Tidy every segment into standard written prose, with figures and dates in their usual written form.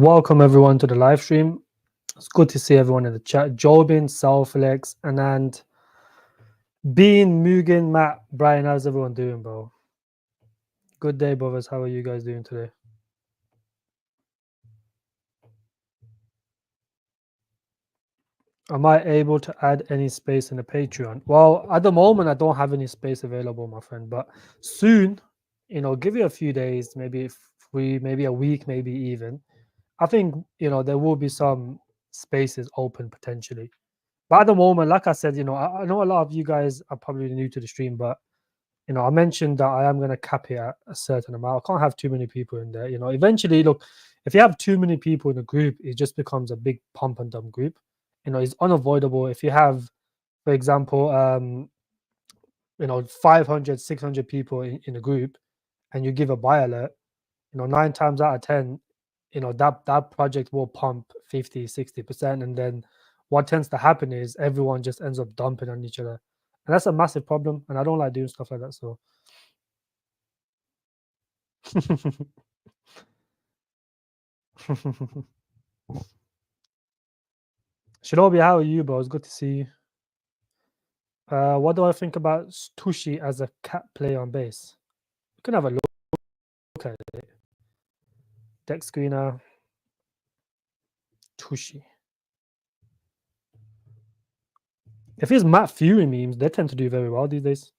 Welcome everyone to the live stream. It's good to see everyone in the chat. Jobin, Selflex, Anand, Bean, Mugen, Matt, Brian. How's everyone doing, bro? Good day, brothers. How are you guys doing today? Am I able to add any space in the Patreon? Well, at the moment, I don't have any space available, my friend. But soon, give you a few days, maybe maybe a week, maybe even. I think there will be some spaces open potentially. But at the moment, like I said, I know a lot of you guys are probably new to the stream, but I mentioned that I am going to cap it at a certain amount. I can't have too many people in there. Eventually, look, if you have too many people in a group, it just becomes a big pump and dump group. It's unavoidable. If you have, for example, 500, 600 people in a group, and you give a buy alert, 9 times out of 10, that project will pump 50, 60%, and then what tends to happen is everyone just ends up dumping on each other, and that's a massive problem, and I don't like doing stuff like that. So Shinobi, how are you, bro? It's good to see you. What do I think about Tushi as a cat player on base? We can have a look at it. Deck screener, Tushi. If it's Matt Fury memes, they tend to do very well these days.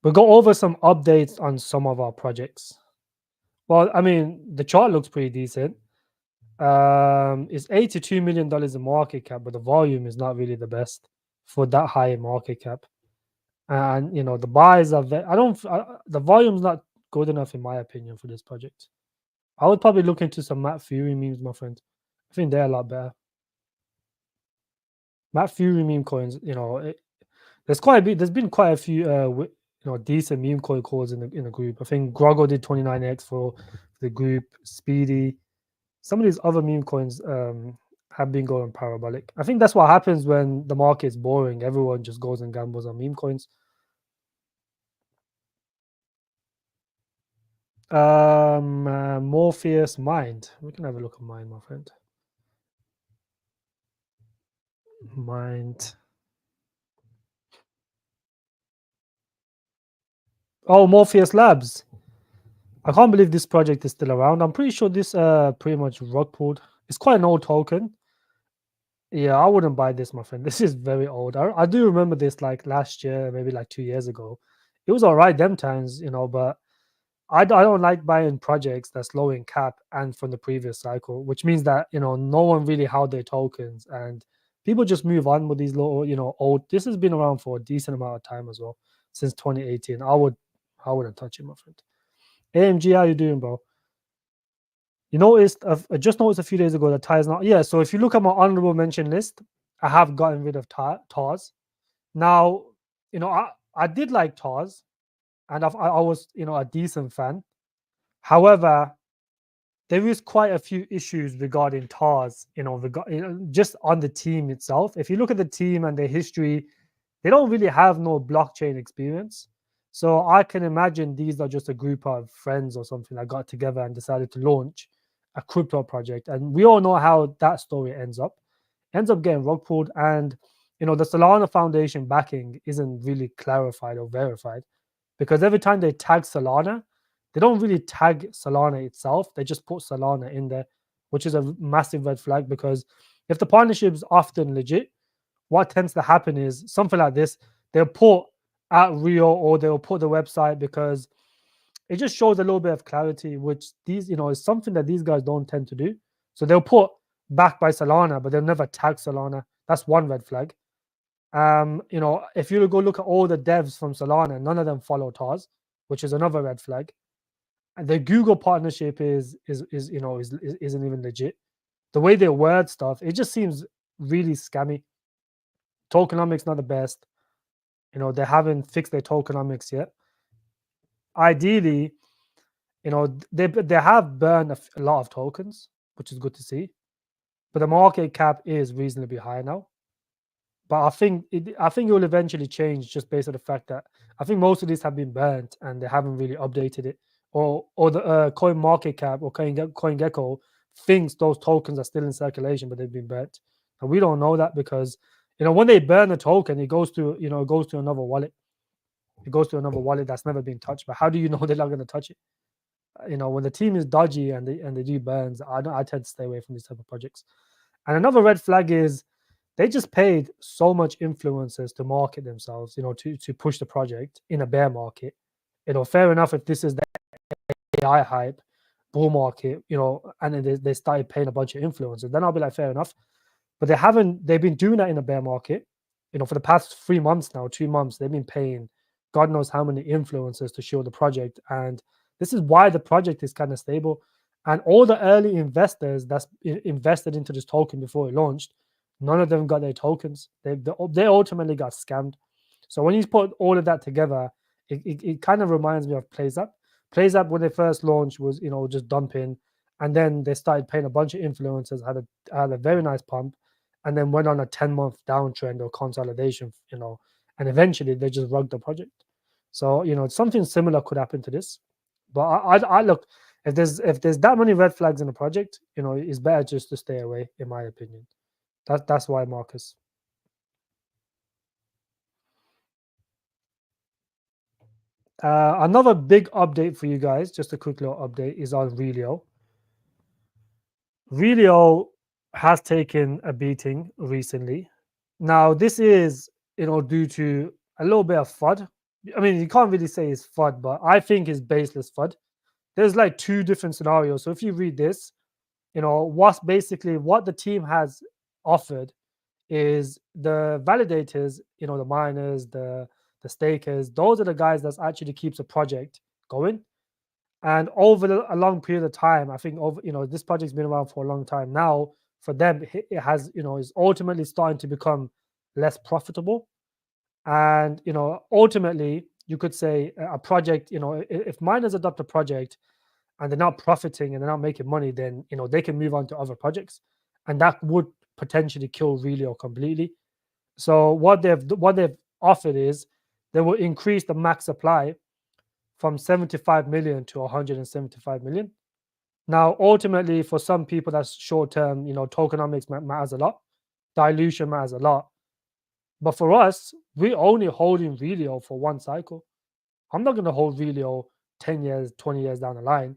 We'll go over some updates on some of our projects. Well, I mean, the chart looks pretty decent. It's $82 million in market cap, but the volume is not really the best for that high market cap. And the buys are the volume's not good enough in my opinion for this project. I would probably look into some Matt Fury memes, my friend. I think they're a lot better. Matt Fury meme coins, there's been quite a few decent meme coin calls in the group. I think Grogo did 29x for the group, Speedy. Some of these other meme coins have been going parabolic. I think that's what happens when the market's boring. Everyone just goes and gambles on meme coins. Morpheus Mind. We can have a look at Mind, my friend. Mind. Oh, Morpheus Labs. I can't believe this project is still around. I'm pretty sure this pretty much rug pulled. It's quite an old token. Yeah, I wouldn't buy this, my friend. This is very old. I do remember this like last year, maybe like 2 years ago. It was all right them times, but I don't like buying projects that's low in cap and from the previous cycle, which means that no one really held their tokens and people just move on with these little old. This has been around for a decent amount of time as well, since 2018. I wouldn't touch it, my friend. AMG, how you doing, bro? I just noticed a few days ago that TAR is not. Yeah, so if you look at my honorable mention list, I have gotten rid of TARs. Now, I did like TARs, and I was a decent fan. However, there is quite a few issues regarding TARs, just on the team itself. If you look at the team and their history, they don't really have no blockchain experience. So I can imagine these are just a group of friends or something that got together and decided to launch a crypto project. And we all know how that story ends up. Ends up getting rug pulled, and the Solana Foundation backing isn't really clarified or verified, because every time they tag Solana, they don't really tag Solana itself. They just put Solana in there, which is a massive red flag, because if the partnership is often legit, what tends to happen is something like this. They'll put at Rio, or they'll put the website, because it just shows a little bit of clarity, which these, is something that these guys don't tend to do. So they'll put backed by Solana, but they'll never tag Solana. That's one red flag. If you go look at all the devs from Solana, none of them follow TARS, which is another red flag. And the Google partnership isn't even legit. The way they word stuff, it just seems really scammy. Tokenomics not the best. They haven't fixed their tokenomics yet. Ideally, they have burned a lot of tokens, which is good to see. But the market cap is reasonably high now. But I think it will eventually change, just based on the fact that I think most of these have been burnt and they haven't really updated it or the coin market cap or CoinGecko thinks those tokens are still in circulation, but they've been burnt. And we don't know that because when they burn the token, it goes to another wallet. It goes to another wallet that's never been touched. But how do you know they're not going to touch it? When the team is dodgy and they do burns, I tend to stay away from these type of projects. And another red flag is they just paid so much influencers to market themselves, to push the project in a bear market. Fair enough if this is the AI hype, bull market, and then they started paying a bunch of influencers, then I'll be like, fair enough. But they've been doing that in a bear market, for the past 3 months now, 2 months, they've been paying God knows how many influencers to show the project. And this is why the project is kind of stable. And all the early investors that's invested into this token before it launched, none of them got their tokens. They ultimately got scammed. So when you put all of that together, it kind of reminds me of PlayZap. PlayZap, when they first launched, was just dumping, and then they started paying a bunch of influencers, had a very nice pump, and then went on a 10-month downtrend or consolidation, and eventually they just rugged the project. So something similar could happen to this. But I look, if there's that many red flags in a project, it's better just to stay away, in my opinion. That's why, Marcus. Another big update for you guys, just a quick little update, is on Realio. Realio has taken a beating recently. Now, this is, due to a little bit of FUD. I mean, you can't really say it's FUD, but I think it's baseless FUD. There's like two different scenarios. So if you read this, what the team has offered is the validators, the miners, the stakers, those are the guys that's actually keeps a project going. And over a long period of time, I think this project's been around for a long time now. For them, it has is ultimately starting to become less profitable. And ultimately, you could say a project. If miners adopt a project and they're not profiting and they're not making money, then they can move on to other projects, and that would potentially kill Relio completely. So what they've offered is they will increase the max supply from 75 million to 175 million. Now, ultimately, for some people, that's short term. Tokenomics matters a lot, dilution matters a lot. But for us, we're only holding Relio for one cycle. I'm not going to hold Relio 10 years, 20 years down the line.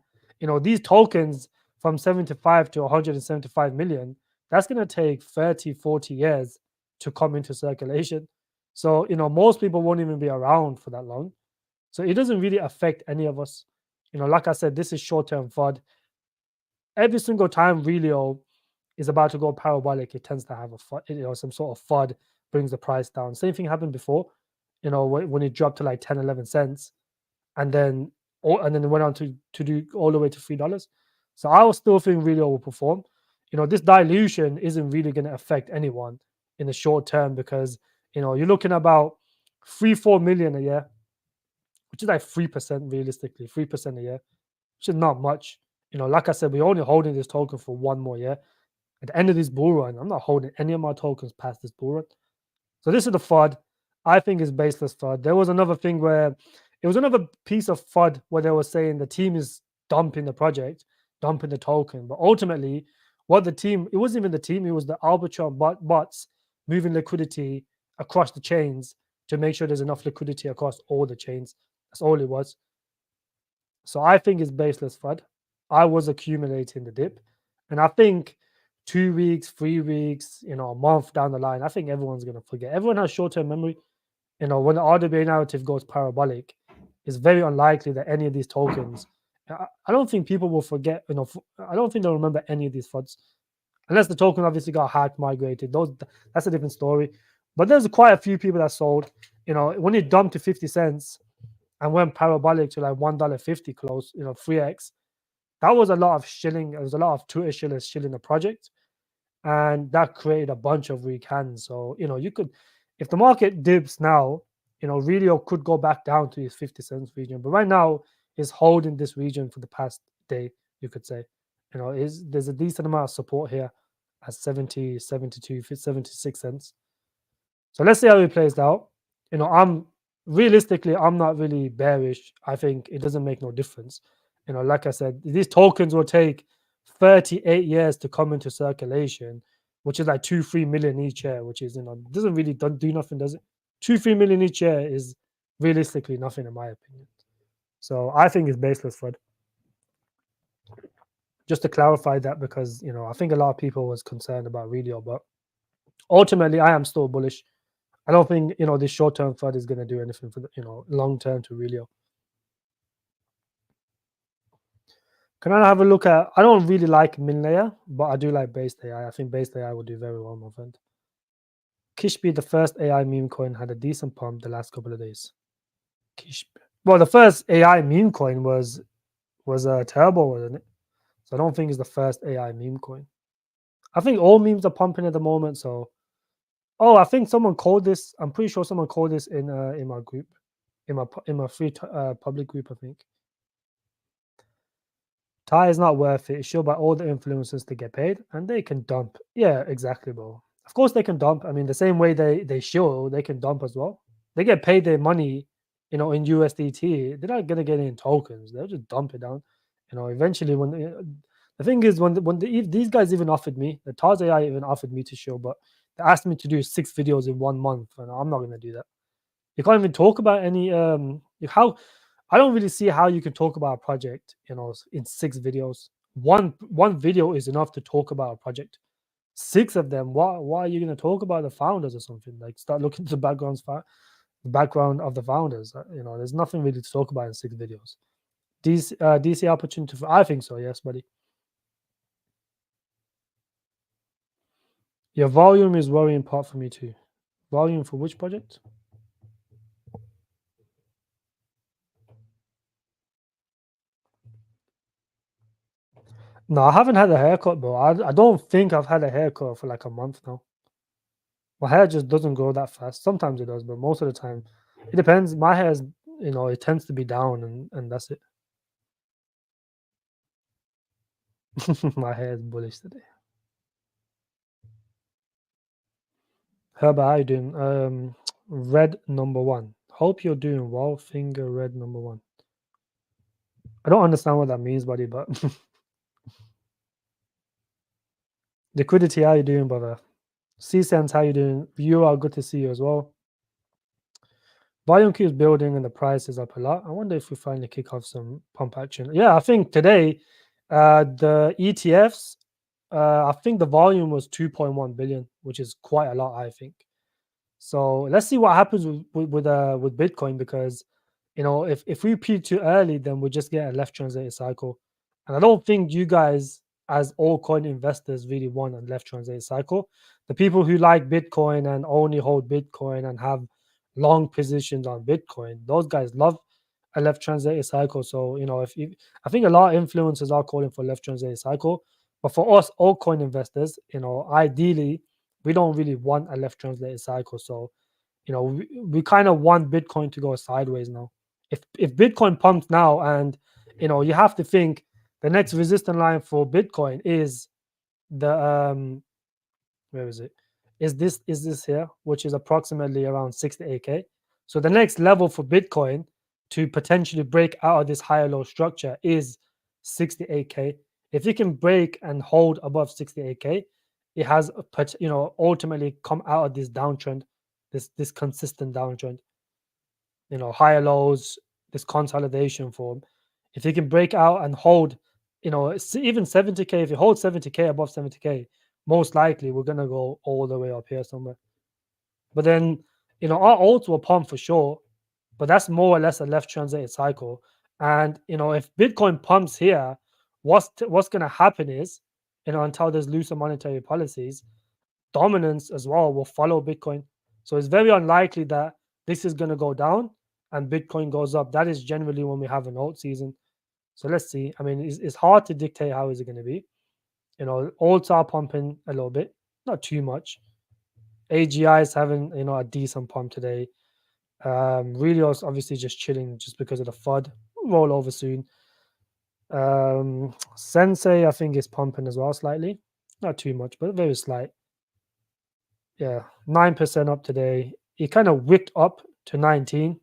These tokens from 75 to 175 million, that's going to take 30, 40 years to come into circulation. So, most people won't even be around for that long. So it doesn't really affect any of us. Like I said, this is short-term FUD. Every single time Relio is about to go parabolic, it tends to have a FUD, some sort of FUD brings the price down. Same thing happened before, when it dropped to like 10, 11 cents, and then it went on to do all the way to $3. So I will still think Relio will perform. This dilution isn't really going to affect anyone in the short term because you're looking about 3-4 million a year, which is like 3% realistically, 3% a year, which is not much. Like I said, we're only holding this token for one more year. At the end of this bull run, I'm not holding any of my tokens past this bull run. So this is the FUD. I think it's baseless FUD. There was another thing where it was another piece of FUD where they were saying the team is dumping the project, dumping the token. But ultimately, it wasn't even the team, it was the Arbitrum bots moving liquidity across the chains to make sure there's enough liquidity across all the chains. That's all it was. So I think it's baseless FUD. I was accumulating the dip. And I think 2 weeks, 3 weeks, a month down the line, I think everyone's going to forget. Everyone has short-term memory. When the RWA narrative goes parabolic, it's very unlikely that any of these tokens, I don't think people will forget, I don't think they'll remember any of these FUDs. Unless the token obviously got hacked, migrated. That's a different story. But there's quite a few people that sold, when it dumped to 50 cents and went parabolic to like $1.50 close, 3x. That was a lot of shilling. There was a lot of Twitter shillers shilling the project, and that created a bunch of weak hands. So you could, if the market dips now, Relio could go back down to his 50 cents region. But right now, is holding this region for the past day. You could say, there's a decent amount of support here at 70, 72, 76 cents. So let's see how it plays out. I'm not really bearish. I think it doesn't make no difference. Like I said, these tokens will take 38 years to come into circulation, which is like 2-3 million each year, which is doesn't really do nothing, does it? 2-3 million each year is realistically nothing in my opinion. So I think it's baseless FUD. Just to clarify that, because I think a lot of people was concerned about Realio, but ultimately I am still bullish. I don't think this short-term FUD is going to do anything for the long-term to Realio. Can I have a look at? I don't really like min layer, but I do like based AI. I think based AI will do very well, my friend. Kishbi, the first AI meme coin, had a decent pump the last couple of days. Kishbi. Well, the first AI meme coin was terrible, wasn't it? So I don't think it's the first AI meme coin. I think all memes are pumping at the moment. So, I think someone called this. I'm pretty sure someone called this in my group, in my free public group. I think. Thai is not worth it. It's sure by all the influencers to get paid, and they can dump. Yeah, exactly, bro. Of course they can dump. I mean, the same way they show, they can dump as well. They get paid their money, in USDT. They're not gonna get it in tokens. They'll just dump it down. Eventually, when the thing is, if these guys even offered me, the Taz AI even offered me to show, but they asked me to do 6 videos in 1 month, and I'm not gonna do that. You can't even talk about any how. I don't really see how you can talk about a project, in 6 videos. One video is enough to talk about a project. 6 of them. Why are you going to talk about the founders or something? Like start looking at the the background of the founders. There's nothing really to talk about in 6 videos. DC opportunity I think so. Yes, buddy. Your volume is worrying part for me too. Volume for which project? No, I haven't had a haircut, bro. I don't think I've had a haircut for like a month now. My hair just doesn't grow that fast. Sometimes it does, but most of the time, it depends. My hair is, it tends to be down, and that's it. My hair is bullish today. Herbert, how you doing? Red number one. Hope you're doing well. Finger red number one. I don't understand what that means, buddy, but liquidity, how you doing, brother? C-Sense, how you doing? You are good to see you as well. Volume keeps building and the price is up a lot. I wonder if we finally kick off some pump action. Yeah, I think today, the ETFs, I think the volume was 2.1 billion, which is quite a lot, I think. So let's see what happens with Bitcoin, because if we peak too early, then we just get a left translated cycle, and I don't think you guys as altcoin investors really want a left translated cycle. The people who like Bitcoin and only hold Bitcoin and have long positions on Bitcoin, those guys love a left translated cycle. So I think a lot of influencers are calling for left translated cycle, but for us altcoin investors, ideally we don't really want a left translated cycle. So we kind of want Bitcoin to go sideways now. If Bitcoin pumps now, and you have to think the next resistance line for Bitcoin is the where is it? Is this here, which is approximately around 68K. So the next level for Bitcoin to potentially break out of this higher low structure is 68K. If it can break and hold above 68K, it has ultimately come out of this downtrend, this consistent downtrend. Higher lows, this consolidation form. If it can break out and hold, even 70K, if it holds 70K above 70K, most likely we're gonna go all the way up here somewhere. But then, our alts will pump for sure, but that's more or less a left translated cycle. And if Bitcoin pumps here, what's gonna happen is, until there's looser monetary policies, dominance as well will follow Bitcoin. So it's very unlikely that this is gonna go down and Bitcoin goes up. That is generally when we have an alt season. So let's see. I mean, it's hard to dictate how is it going to be. Alts are pumping a little bit, not too much. AGI is having a decent pump today. Realio's obviously just chilling just because of the FUD. Roll over soon. Sensei, I think, is pumping as well slightly. Not too much, but very slight. Yeah, 9% up today. It kind of wicked up to 19,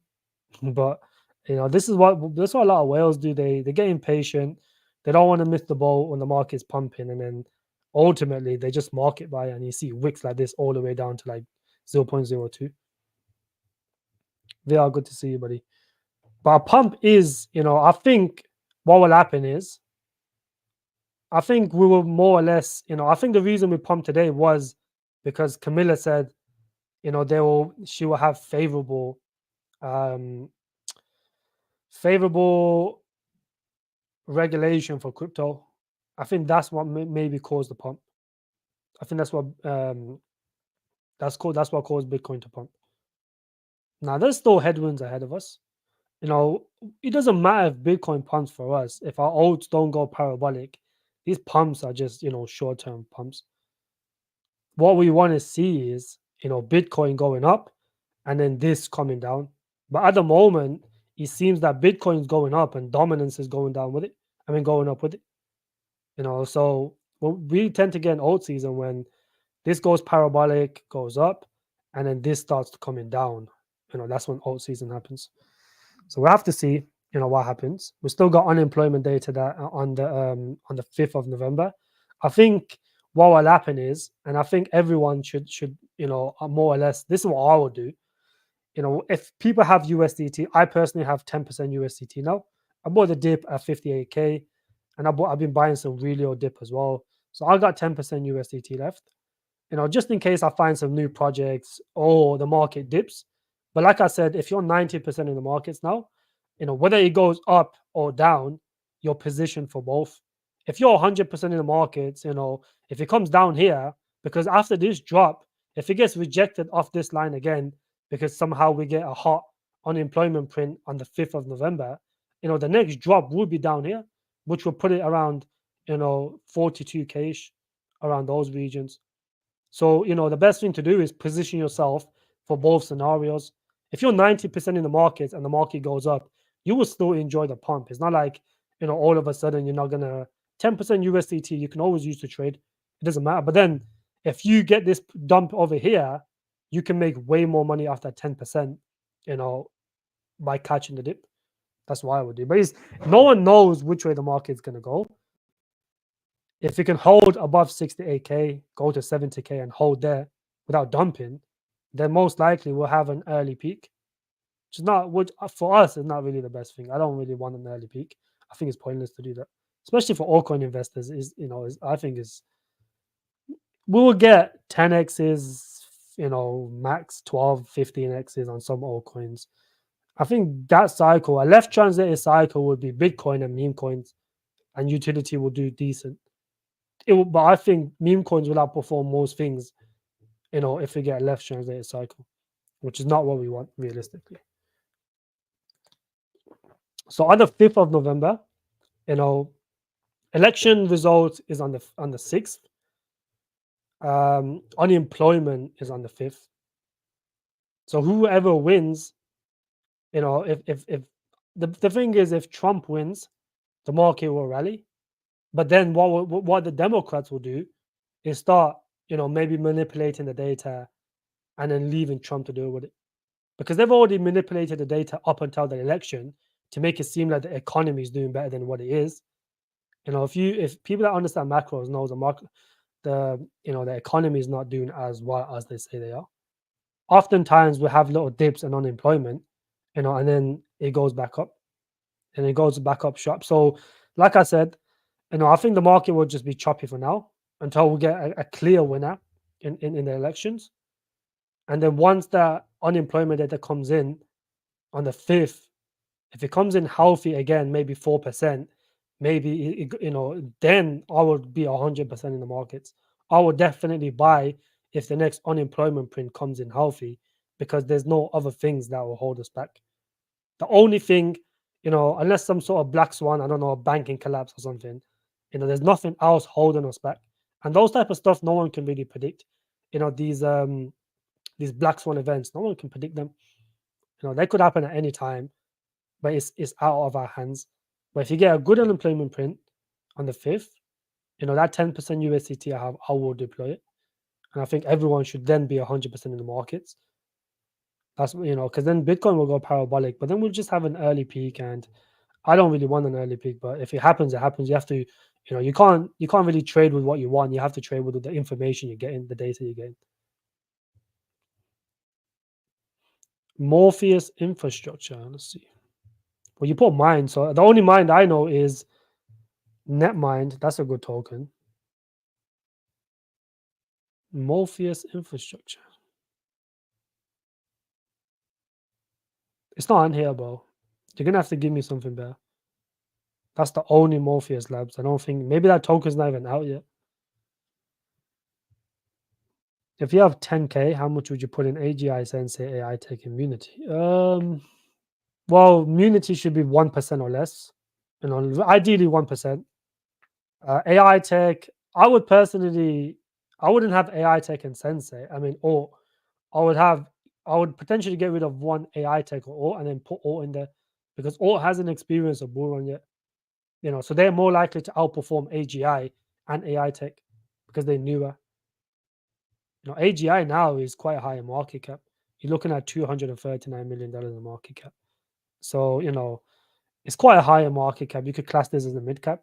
but This is what a lot of whales do. They get impatient. They don't want to miss the boat when the market's pumping, and then ultimately they just market buy, and you see wicks like this all the way down to like 0.02. They are good to see you, buddy. But a pump is, I think what will happen is, I think we will more or less, I think the reason we pumped today was because Camilla said, she will have um, favorable regulation for crypto. I think that's what maybe caused the pump. I think that's what caused Bitcoin to pump. Now there's still headwinds ahead of us. It doesn't matter if Bitcoin pumps for us. If our odds don't go parabolic, these pumps are just short-term pumps. What we want to see is Bitcoin going up and then this coming down. But at the moment, it seems that Bitcoin's going up and dominance is going down with it. I mean, going up with it. So we tend to get an Altseason when this goes parabolic, goes up, and then this starts coming down. That's when Altseason happens. So we have to see, what happens. We still got unemployment data that on the 5th of November. I think what will happen is, and I think everyone should more or less. This is what I would do. If people have USDT, I personally have 10% USDT now. I bought the dip at 58k, and I've been buying some Realio dip as well. So I got 10% USDT left. Just in case I find some new projects or the market dips. But like I said, if you're 90% in the markets now, whether it goes up or down, you're positioned for both. If you're 100% in the markets, if it comes down here, because after this drop, if it gets rejected off this line again, because somehow we get a hot unemployment print on the 5th of November, the next drop will be down here, which will put it around, 42k ish, around those regions. So, the best thing to do is position yourself for both scenarios. If you're 90% in the market and the market goes up, you will still enjoy the pump. It's not like, all of a sudden you're not going to 10% USDT, you can always use to trade. It doesn't matter. But then if you get this dump over here, you can make way more money after 10%, by catching the dip. That's what I would do. But no one knows which way the market's going to go. If it can hold above 68k, go to 70k and hold there without dumping, then most likely we'll have an early peak. Which for us is not really the best thing. I don't really want an early peak. I think it's pointless to do that, especially for altcoin investors. I think we'll get 10x's, max 12, 15x's on some altcoins. I think that cycle, a left translated cycle, would be Bitcoin and meme coins, and utility will do decent. But I think meme coins will outperform most things, if we get a left translated cycle, which is not what we want realistically. So on the 5th of November, election results is on the 6th. Unemployment is on the 5th. So whoever wins, if the thing is, if Trump wins, the market will rally. But then what the Democrats will do is start, maybe manipulating the data and then leaving Trump to deal with it. Because they've already manipulated the data up until the election to make it seem like the economy is doing better than what it is. If people that understand macros know the economy is not doing as well as they say they are. Oftentimes we have little dips in unemployment, and then it goes back up, and it goes back up sharp. So, like I said, I think the market will just be choppy for now until we get a clear winner in the elections. And then once that unemployment data comes in on the 5th, if it comes in healthy again, maybe 4%, maybe, then I would be 100% in the markets. I would definitely buy if the next unemployment print comes in healthy, because there's no other things that will hold us back. The only thing, unless some sort of black swan, I don't know, a banking collapse or something, there's nothing else holding us back. And those type of stuff, no one can really predict. These black swan events, no one can predict them. They could happen at any time, but it's out of our hands. But if you get a good unemployment print on the 5th, that 10% USDT I will deploy it. And I think everyone should then be 100% in the markets. That's because then Bitcoin will go parabolic, but then we'll just have an early peak, and I don't really want an early peak. But if it happens, it happens. You have to, you can't really trade with what you want. You have to trade with the information you're getting, the data you're getting. Morpheus infrastructure. Let's see. Well, you put mine. So the only mine I know is Netmind. That's a good token. Morpheus infrastructure. It's not on here, bro. You're gonna have to give me something better. That's the only Morpheus Labs. I don't think maybe that token's not even out yet. If you have 10K, how much would you put in AGI Sensei AI Tech Immunity? Well, immunity should be 1% or less. Ideally 1%. AI Tech, I wouldn't have AI Tech and Sensei. I mean, or I would potentially get rid of one AI Tech or and then put Alt in there because Alt hasn't experienced a bull run yet. So they're more likely to outperform AGI and AI Tech because they're newer. AGI now is quite high in market cap. You're looking at $239 million in market cap. So, it's quite a higher market cap. You could class this as a mid cap.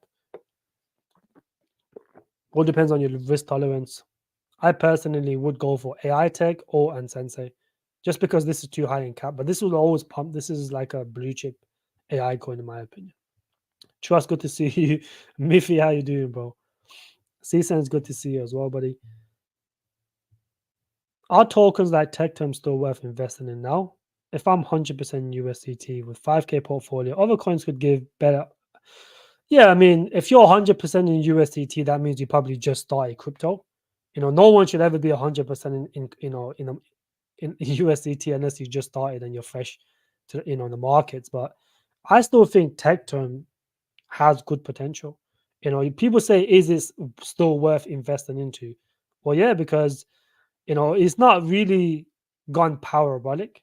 All depends on your risk tolerance. I personally would go for AI Tech or and Sensei just because this is too high in cap. But this will always pump. This is like a blue chip AI coin, in my opinion. Trust, good to see you. Miffy, how you doing, bro? CSAN's good to see you as well, buddy. Are tokens like Tectum still worth investing in now? If I'm 100% USDT with 5K portfolio, other coins could give better. Yeah, I mean, if you're 100% in USDT, that means you probably just started crypto. No one should ever be 100% in USDT unless you just started and you're fresh to the markets. But I still think Tectum has good potential. People say, is this still worth investing into? Well, yeah, because it's not really gone parabolic.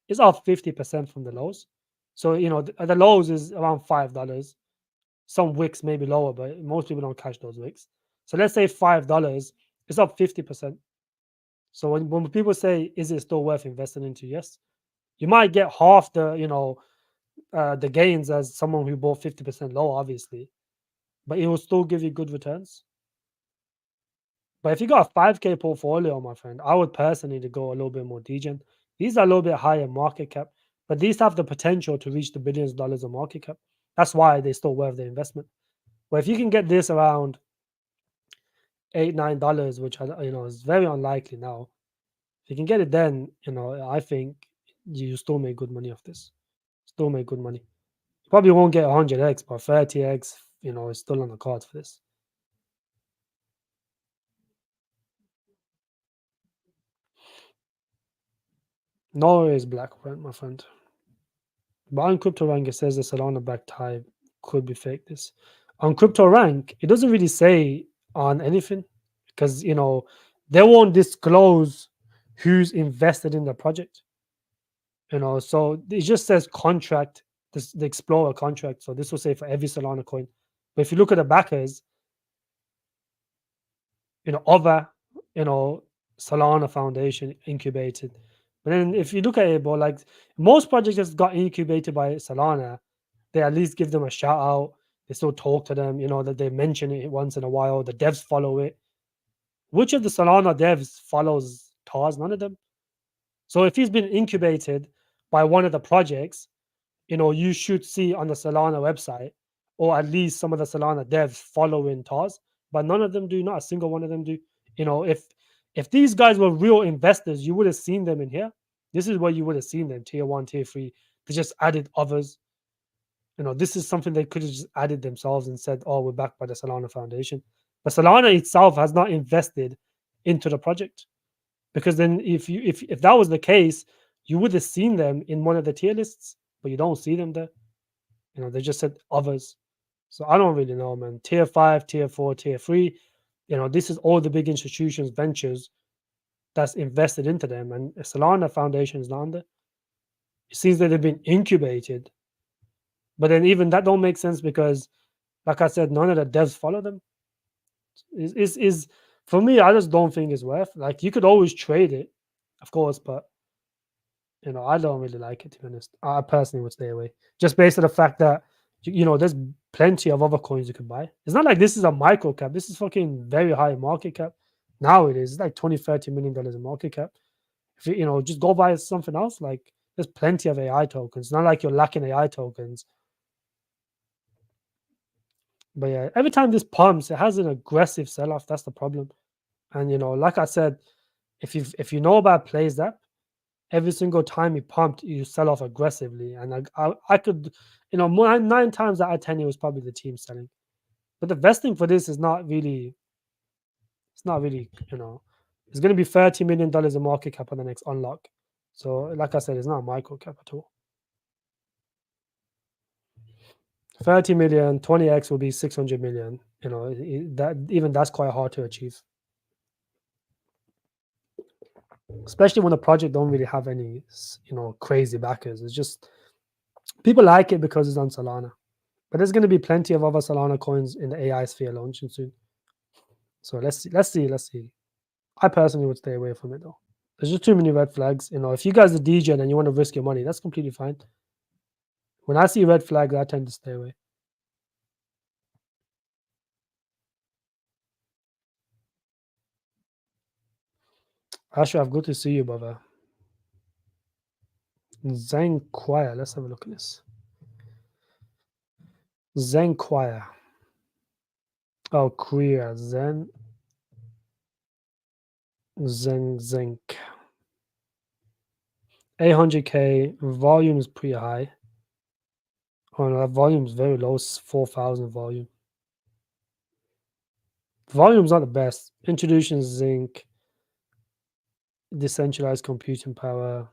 It's up 50% from the lows. So the lows is around $5. Some wicks may be lower, but most people don't catch those wicks. So let's say $5, it's up 50%. So when people say, is it still worth investing into? Yes, you might get half the gains as someone who bought 50% lower, obviously, but it will still give you good returns. But if you got a 5K portfolio, my friend, I would personally to go a little bit more degen. These are a little bit higher market cap, but these have the potential to reach the billions of dollars of market cap. That's why they still worth the investment. But if you can get this around $8-9, which is very unlikely now, if you can get it then, I think you still make good money off this. Still make good money. You probably won't get 100x, but 30x, is still on the cards for this. No, is black, right, my friend. But on CryptoRank, it says the Solana back type could be fake. This on CryptoRank, it doesn't really say on anything because they won't disclose who's invested in the project. So it just says contract, the Explorer contract. So this will say for every Solana coin. But if you look at the backers, other, Solana Foundation incubated. But then if you look at it, but like most projects that got incubated by Solana, they at least give them a shout out. They still talk to them, that they mention it once in a while. The devs follow it. Which of the Solana devs follows Tars? None of them. So if he's been incubated by one of the projects, you should see on the Solana website, or at least some of the Solana devs following Tars, but none of them do. Not a single one of them do. If these guys were real investors, you would have seen them in here. This is where you would have seen them, tier one, tier three. They just added others. This is something they could have just added themselves and said, "Oh, we're backed by the Solana Foundation." But Solana itself has not invested into the project because then, if that was the case, you would have seen them in one of the tier lists, but you don't see them there. They just said others. So I don't really know, man. Tier 5, tier 4, tier 3. This is all the big institutions, ventures that's invested into them. And Solana Foundation is not on there. It seems that they've been incubated. But then even that don't make sense because, like I said, none of the devs follow them. Is for me, I just don't think it's worth. Like you could always trade it, of course, but I don't really like it, to be honest. I personally would stay away, just based on the fact that there's plenty of other coins you can buy. It's not like this is a micro cap. This is fucking very high market cap. Now it is. It's like 20-30 million dollars in market cap. If just go buy something else. Like there's plenty of AI tokens. It's not like you're lacking AI tokens. But yeah, every time this pumps, it has an aggressive sell off. That's the problem. And like I said, if you know about Plays app, every single time you pumped, you sell off aggressively. And I could, more, 9 times out of 10, it was probably the team selling. But the vesting for this is not really, it's not really, it's going to be $30 million in market cap on the next unlock. So, like I said, it's not a micro cap at all. 30 million, 20x will be 600 million. That's quite hard to achieve, especially when the project don't really have any, crazy backers. It's just people like it because it's on Solana. But there's going to be plenty of other Solana coins in the AI sphere launching soon. So let's see. I personally would stay away from it though. There's just too many red flags. If you guys are DJ and you want to risk your money, that's completely fine. When I see red flags, I tend to stay away. Ashraf, good to see you, brother. Zhang Choir. Let's have a look at this. Zhang Choir. Oh, queer. Zen. Zenk. 800k. Volume is pretty high. Oh no, that volume is very low. 4,000 volume. Volume's not the best. Introducing Zinc. Decentralized computing power.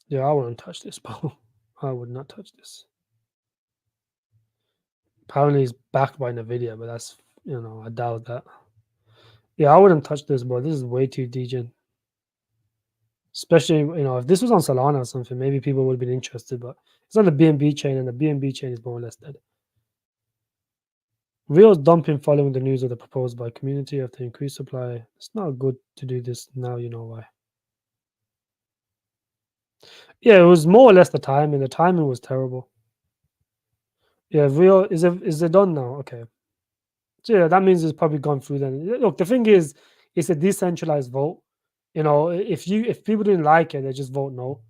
Yeah, I wouldn't touch this, bro. I would not touch this. Apparently, it's backed by Nvidia, but that's I doubt that. Yeah, I wouldn't touch this, bro. This is way too degen. Especially, if this was on Solana or something, maybe people would have been interested. But it's on the BNB chain, and the BNB chain is more or less dead. Real's dumping following the news of the proposed by community of the increased supply. It's not good to do this now. You know why? Yeah, it was more or less the timing. The timing was terrible. Yeah, Real is it done now? Okay. So yeah, that means it's probably gone through then. Look, the thing is, it's a decentralized vote. If people didn't like it, they just vote no.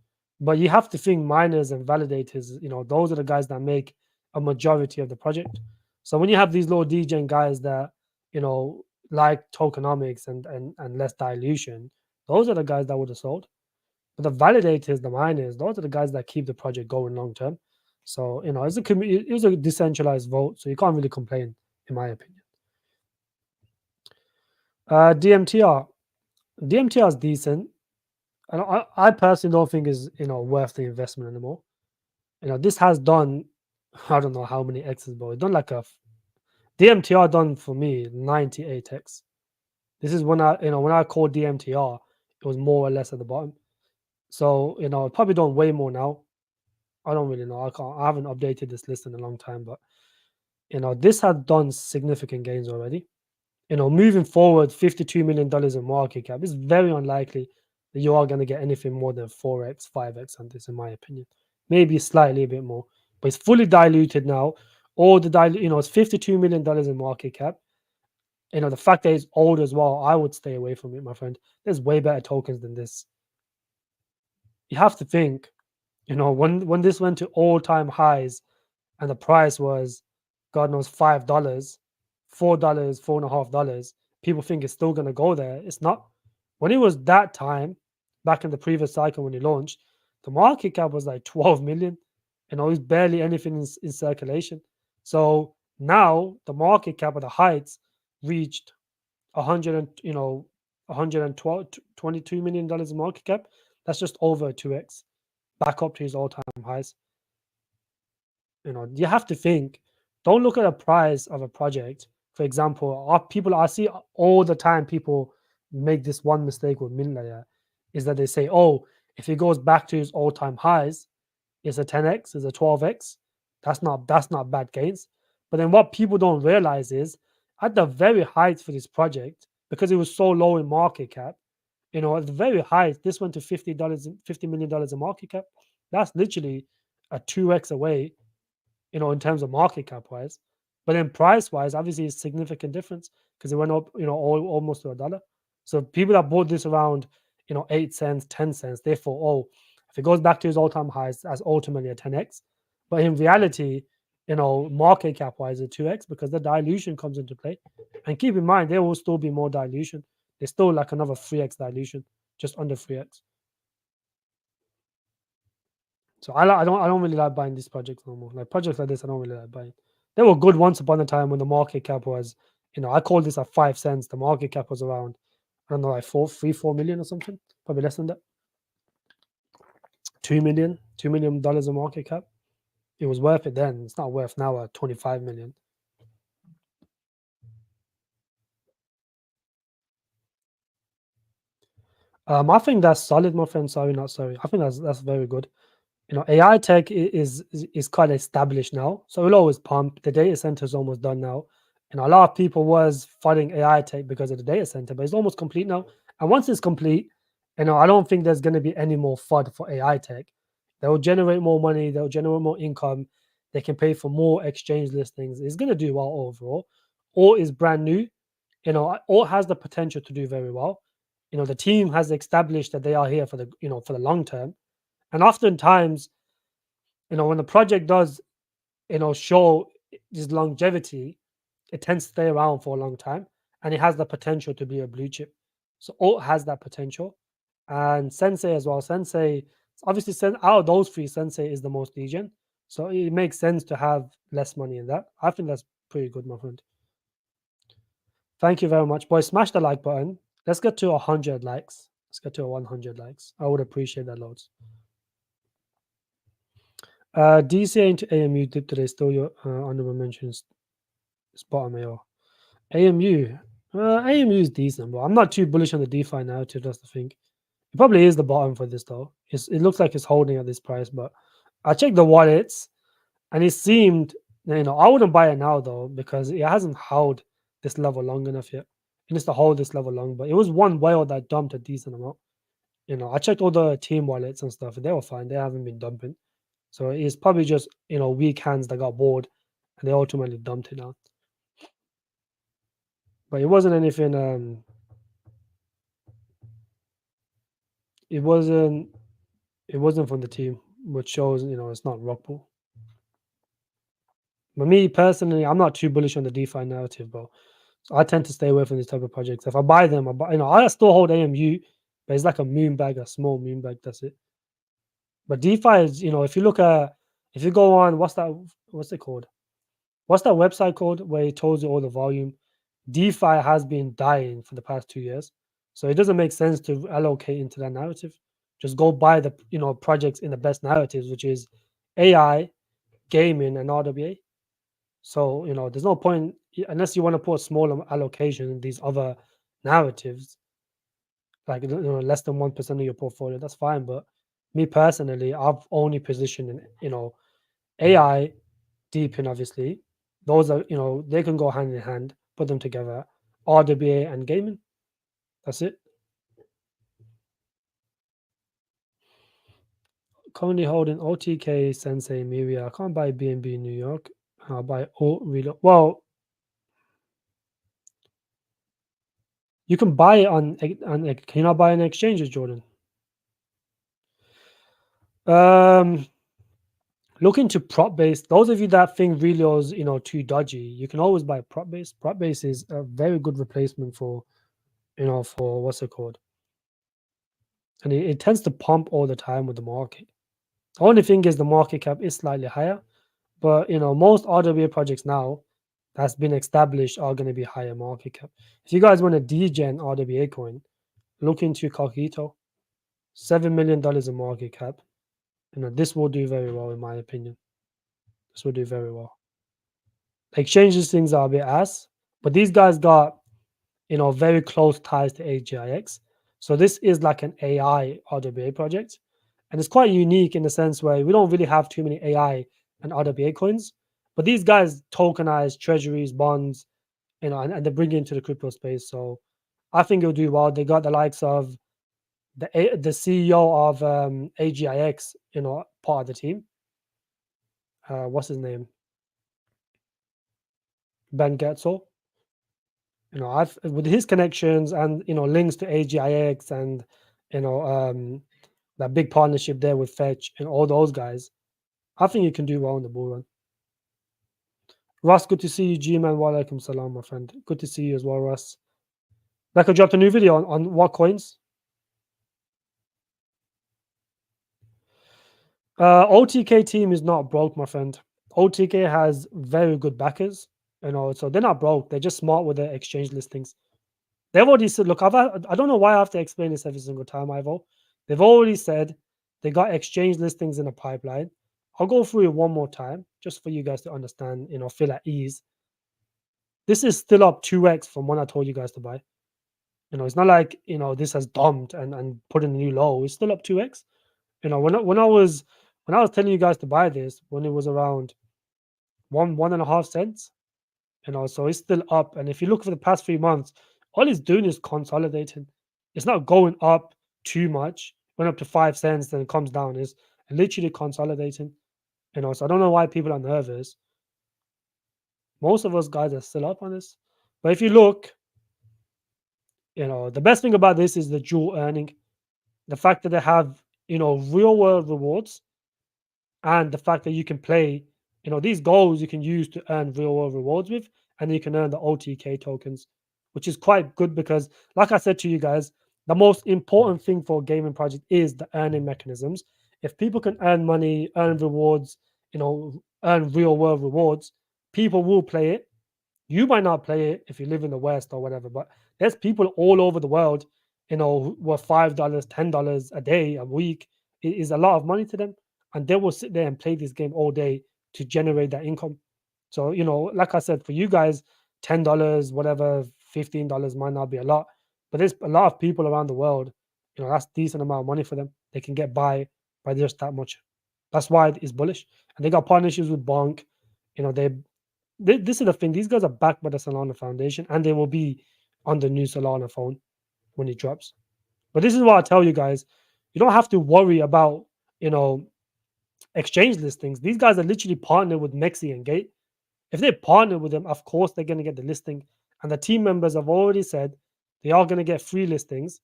But you have to think miners and validators, those are the guys that make a majority of the project. So when you have these low DGen guys that, like tokenomics and less dilution, those are the guys that would have sold. But the validators, the miners, those are the guys that keep the project going long term. So, it was a decentralized vote, so you can't really complain, in my opinion. DMTR. DMTR is decent. I personally don't think is worth the investment anymore. This has done I don't know how many X's, but it's done like a DMTR done for me 98x. This is when I called DMTR, it was more or less at the bottom. So probably done way more now. I don't really know. I haven't updated this list in a long time, but this had done significant gains already. Moving forward, $52 million in market cap is very unlikely that you are going to get anything more than 4x, 5x on this, in my opinion. Maybe slightly a bit more, but it's fully diluted now. All the it's $52 million in market cap. The fact that it's old as well, I would stay away from it, my friend. There's way better tokens than this. You have to think, when this went to all-time highs and the price was, God knows, $5, $4, $4.50, people think it's still going to go there. It's not. When it was that time, back in the previous cycle when it launched, the market cap was like 12 million. It's barely anything in circulation. So now the market cap of the heights reached 100 and 112 $22 million in market cap. That's just over 2x, back up to his all-time highs. You have to think. Don't look at the price of a project. For example, I see all the time people make this one mistake with Minlayer, is that they say, oh, if it goes back to his all-time highs, it's a 10x, it's a 12x. That's not bad gains. But then what people don't realize is at the very height for this project, because it was so low in market cap, at the very height, this went to $50 million in market cap. That's literally a 2x away, in terms of market cap wise. But then price wise, obviously, it's significant difference because it went up, almost to a dollar. So people that bought this around, 8 cents, 10 cents, they thought, oh, if it goes back to its all-time highs, that's ultimately a 10x. But in reality, market cap wise, it's 2x because the dilution comes into play. And keep in mind, there will still be more dilution. There's still like another 3x dilution, just under 3x. So I don't really like buying these projects no more. Like projects like this, I don't really like buying. They were good once upon a time when the market cap was, I called this at 5 cents. The market cap was around, I don't know, like 4 million or something, probably less than that. $2 million of market cap. It was worth it then. It's not worth now at 25 million. I think that's solid, my friend. Sorry, not sorry. I think that's very good. AI tech is quite established now, so it'll always pump. The data center is almost done now, and a lot of people was fighting AI tech because of the data center, but it's almost complete now. And once it's complete, I don't think there's going to be any more FUD for AI tech. They'll generate more money. They'll generate more income. They can pay for more exchange listings. It's going to do well overall. All is brand new. All has the potential to do very well. The team has established that they are here for the long term. And oftentimes, when the project does, show this longevity, it tends to stay around for a long time and it has the potential to be a blue chip. So Alt has that potential. And Sensei as well. Sensei, obviously, out of those three, Sensei is the most degen. So it makes sense to have less money in that. I think that's pretty good, my friend. Thank you very much, boys. Smash the like button. Let's get to 100 likes. Let's get to 100 likes. I would appreciate that loads. DCA into AMU dip today. Still your honorable mentions. Spot AO. AMU. AMU is decent, but I'm not too bullish on the DeFi narrative. That's the thing. It probably is the bottom for this though. It looks like it's holding at this price, but I checked the wallets and it seemed, I wouldn't buy it now though because it hasn't held this level long enough yet. It needs to hold this level long, but it was one whale that dumped a decent amount. I checked all the team wallets and stuff, and they were fine. They haven't been dumping. So it's probably just weak hands that got bored and they ultimately dumped it now. But it wasn't anything. It wasn't. It wasn't from the team, which shows it's not rock pool. But me personally, I'm not too bullish on the DeFi narrative, bro. So I tend to stay away from these type of projects. If I buy them, I still hold AMU, but it's like a moon bag, a small moon bag. That's it. But DeFi is, if you go on, what's it called? What's that website called where it tells you all the volume? DeFi has been dying for the past 2 years. So it doesn't make sense to allocate into that narrative. Just go buy the projects in the best narratives, which is AI, gaming, and RWA. So there's no point unless you want to put a smaller allocation in these other narratives, like less than 1% of your portfolio. That's fine. But me personally, I've only positioned in AI, deep in obviously. Those are they can go hand in hand. Put them together. RWA and gaming. That's it. Currently holding OTK, Sensei, Miria. I can't buy BNB in New York. I'll buy Real. Well, you can buy it on. Can you not buy on exchanges, Jordan? Look into prop base. Those of you that think Realio's too dodgy, you can always buy prop base. Prop base is a very good replacement for for what's it called, and it tends to pump all the time with the market. The only thing is the market cap is slightly higher, but most RWA projects now that's been established are going to be higher market cap. If you guys want a degen RWA coin, look into Coquito. $7 million in market cap. This will do very well in my opinion. This will do very well. Exchanges things are a bit ass, but these guys got very close ties to AGIX. So this is like an AI RWA project, and it's quite unique in the sense where we don't really have too many AI and RWA coins, But these guys tokenize treasuries, bonds, and they bring it into the crypto space. So I think it'll do well. They got the likes of the CEO of AGIX, part of the team. What's his name? Ben Getzel. I've with his connections and links to AGIX and you know that big partnership there with Fetch and all those guys. I think you can do well in the bull run. Russ, good to see you. G-Man, wa alaikum salam, my friend. Good to see you as well, Russ. Like I dropped a new video on what coins. OTK team is not broke, my friend. OTK has very good backers, so they're not broke. They're just smart with their exchange listings. They've already said, look, I don't know why I have to explain this every single time, Ivo. They've already said they got exchange listings in a pipeline. I'll go through it one more time just for you guys to understand, feel at ease. This is still up 2x from when I told you guys to buy. It's not like, this has dumped and put in a new low. It's still up 2x. When I was telling you guys to buy this, when it was around 1.5 cents, so it's still up. And if you look for the past 3 months, all it's doing is consolidating. It's not going up too much. Went up to 5 cents, then it comes down. It's literally consolidating. So I don't know why people are nervous. Most of us guys are still up on this. But if you look, the best thing about this is the dual earning. The fact that they have, real world rewards, and the fact that you can play, these goals you can use to earn real world rewards with, and you can earn the OTK tokens, which is quite good because, like I said to you guys, the most important thing for a gaming project is the earning mechanisms. If people can earn money, earn rewards, earn real world rewards, people will play it. You might not play it if you live in the West or whatever, but there's people all over the world, who are $5, $10 a day, a week. It is a lot of money to them, and they will sit there and play this game all day to generate that income. So, like I said, for you guys, $10, whatever, $15 might not be a lot, but there's a lot of people around the world, that's decent amount of money for them. They can get by just that much. That's why it's bullish. And they got partnerships with Bonk. This is the thing. These guys are backed by the Solana Foundation, and they will be on the new Solana phone when it drops. But this is what I tell you guys: you don't have to worry about exchange listings. These guys are literally partnered with Mexi and Gate. If they partner with them, of course they're going to get the listing. And the team members have already said they are going to get free listings.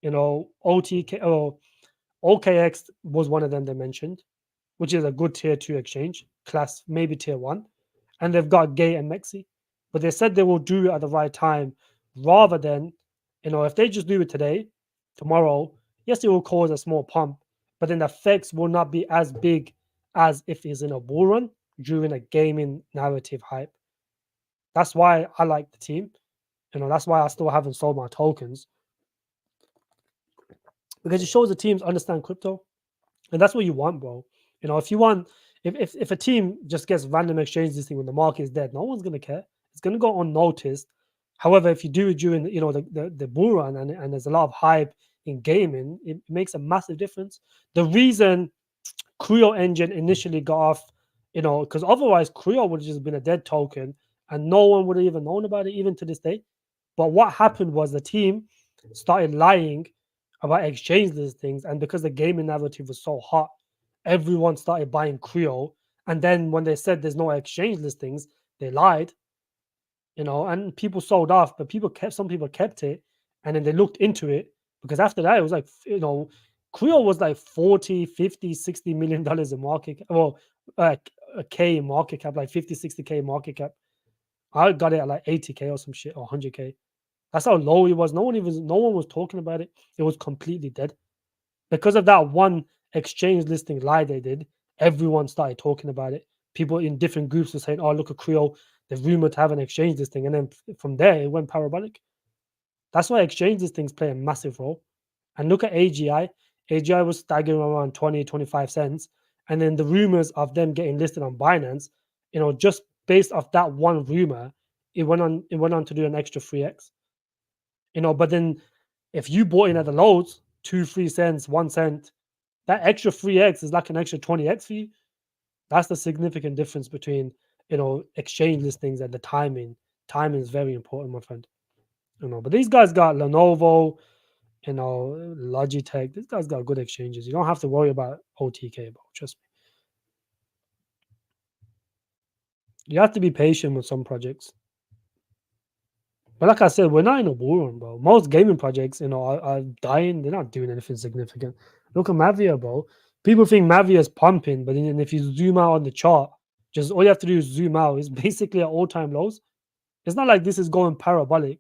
OTK or OKX was one of them they mentioned, which is a good tier 2 exchange, class maybe tier 1. And they've got Gay and Mexi. But they said they will do it at the right time rather than, if they just do it today, tomorrow, yes, it will cause a small pump, but then the effects will not be as big as if it's in a bull run during a gaming narrative hype. That's why I like the team. That's why I still haven't sold my tokens, because it shows the teams understand crypto, and that's what you want, bro. If you want, if a team just gets random exchange listing when the market is dead, no one's gonna care. It's gonna go unnoticed. However, if you do it during the bull run and there's a lot of hype in gaming, it makes a massive difference. The reason Creo Engine initially got off, because otherwise Creo would have just been a dead token and no one would have even known about it, even to this day. But what happened was the team started lying about exchange listings, and because the gaming narrative was so hot, everyone started buying Creo. And then when they said there's no exchange listings, they lied, and people sold off, but some people kept it, and then they looked into it, because after that it was like, Creo was like 40, 50, 60 million dollars in market cap, well, a K in market cap, like 50, 60K market cap. I got it at like 80K or some shit, or 100K. That's how low it was. No one was talking about it. It was completely dead. Because of that one exchange listing lie they did, everyone started talking about it. People in different groups were saying, "Oh, look at Creo. They're rumored to have an exchange listing," and then from there it went parabolic. That's why exchange listings play a massive role. And look at AGI. AGI was staggering around 20, 25 cents, and then the rumors of them getting listed on Binance, just based off that one rumor, it went on to do an extra 3x. But then if you bought in at the lows, 2, 3 cents, 1 cent, that extra 3x is like an extra 20x for you. That's the significant difference between exchange listings and the timing. Timing is very important, my friend. But these guys got Lenovo, Logitech. These guys got good exchanges. You don't have to worry about OTK, bro. Trust me. You have to be patient with some projects. But like I said, we're not in a bull run, bro. Most gaming projects, are dying. They're not doing anything significant. Look at Mavia, bro. People think Mavia is pumping, but then if you zoom out on the chart, just all you have to do is zoom out. It's basically at all-time lows. It's not like this is going parabolic.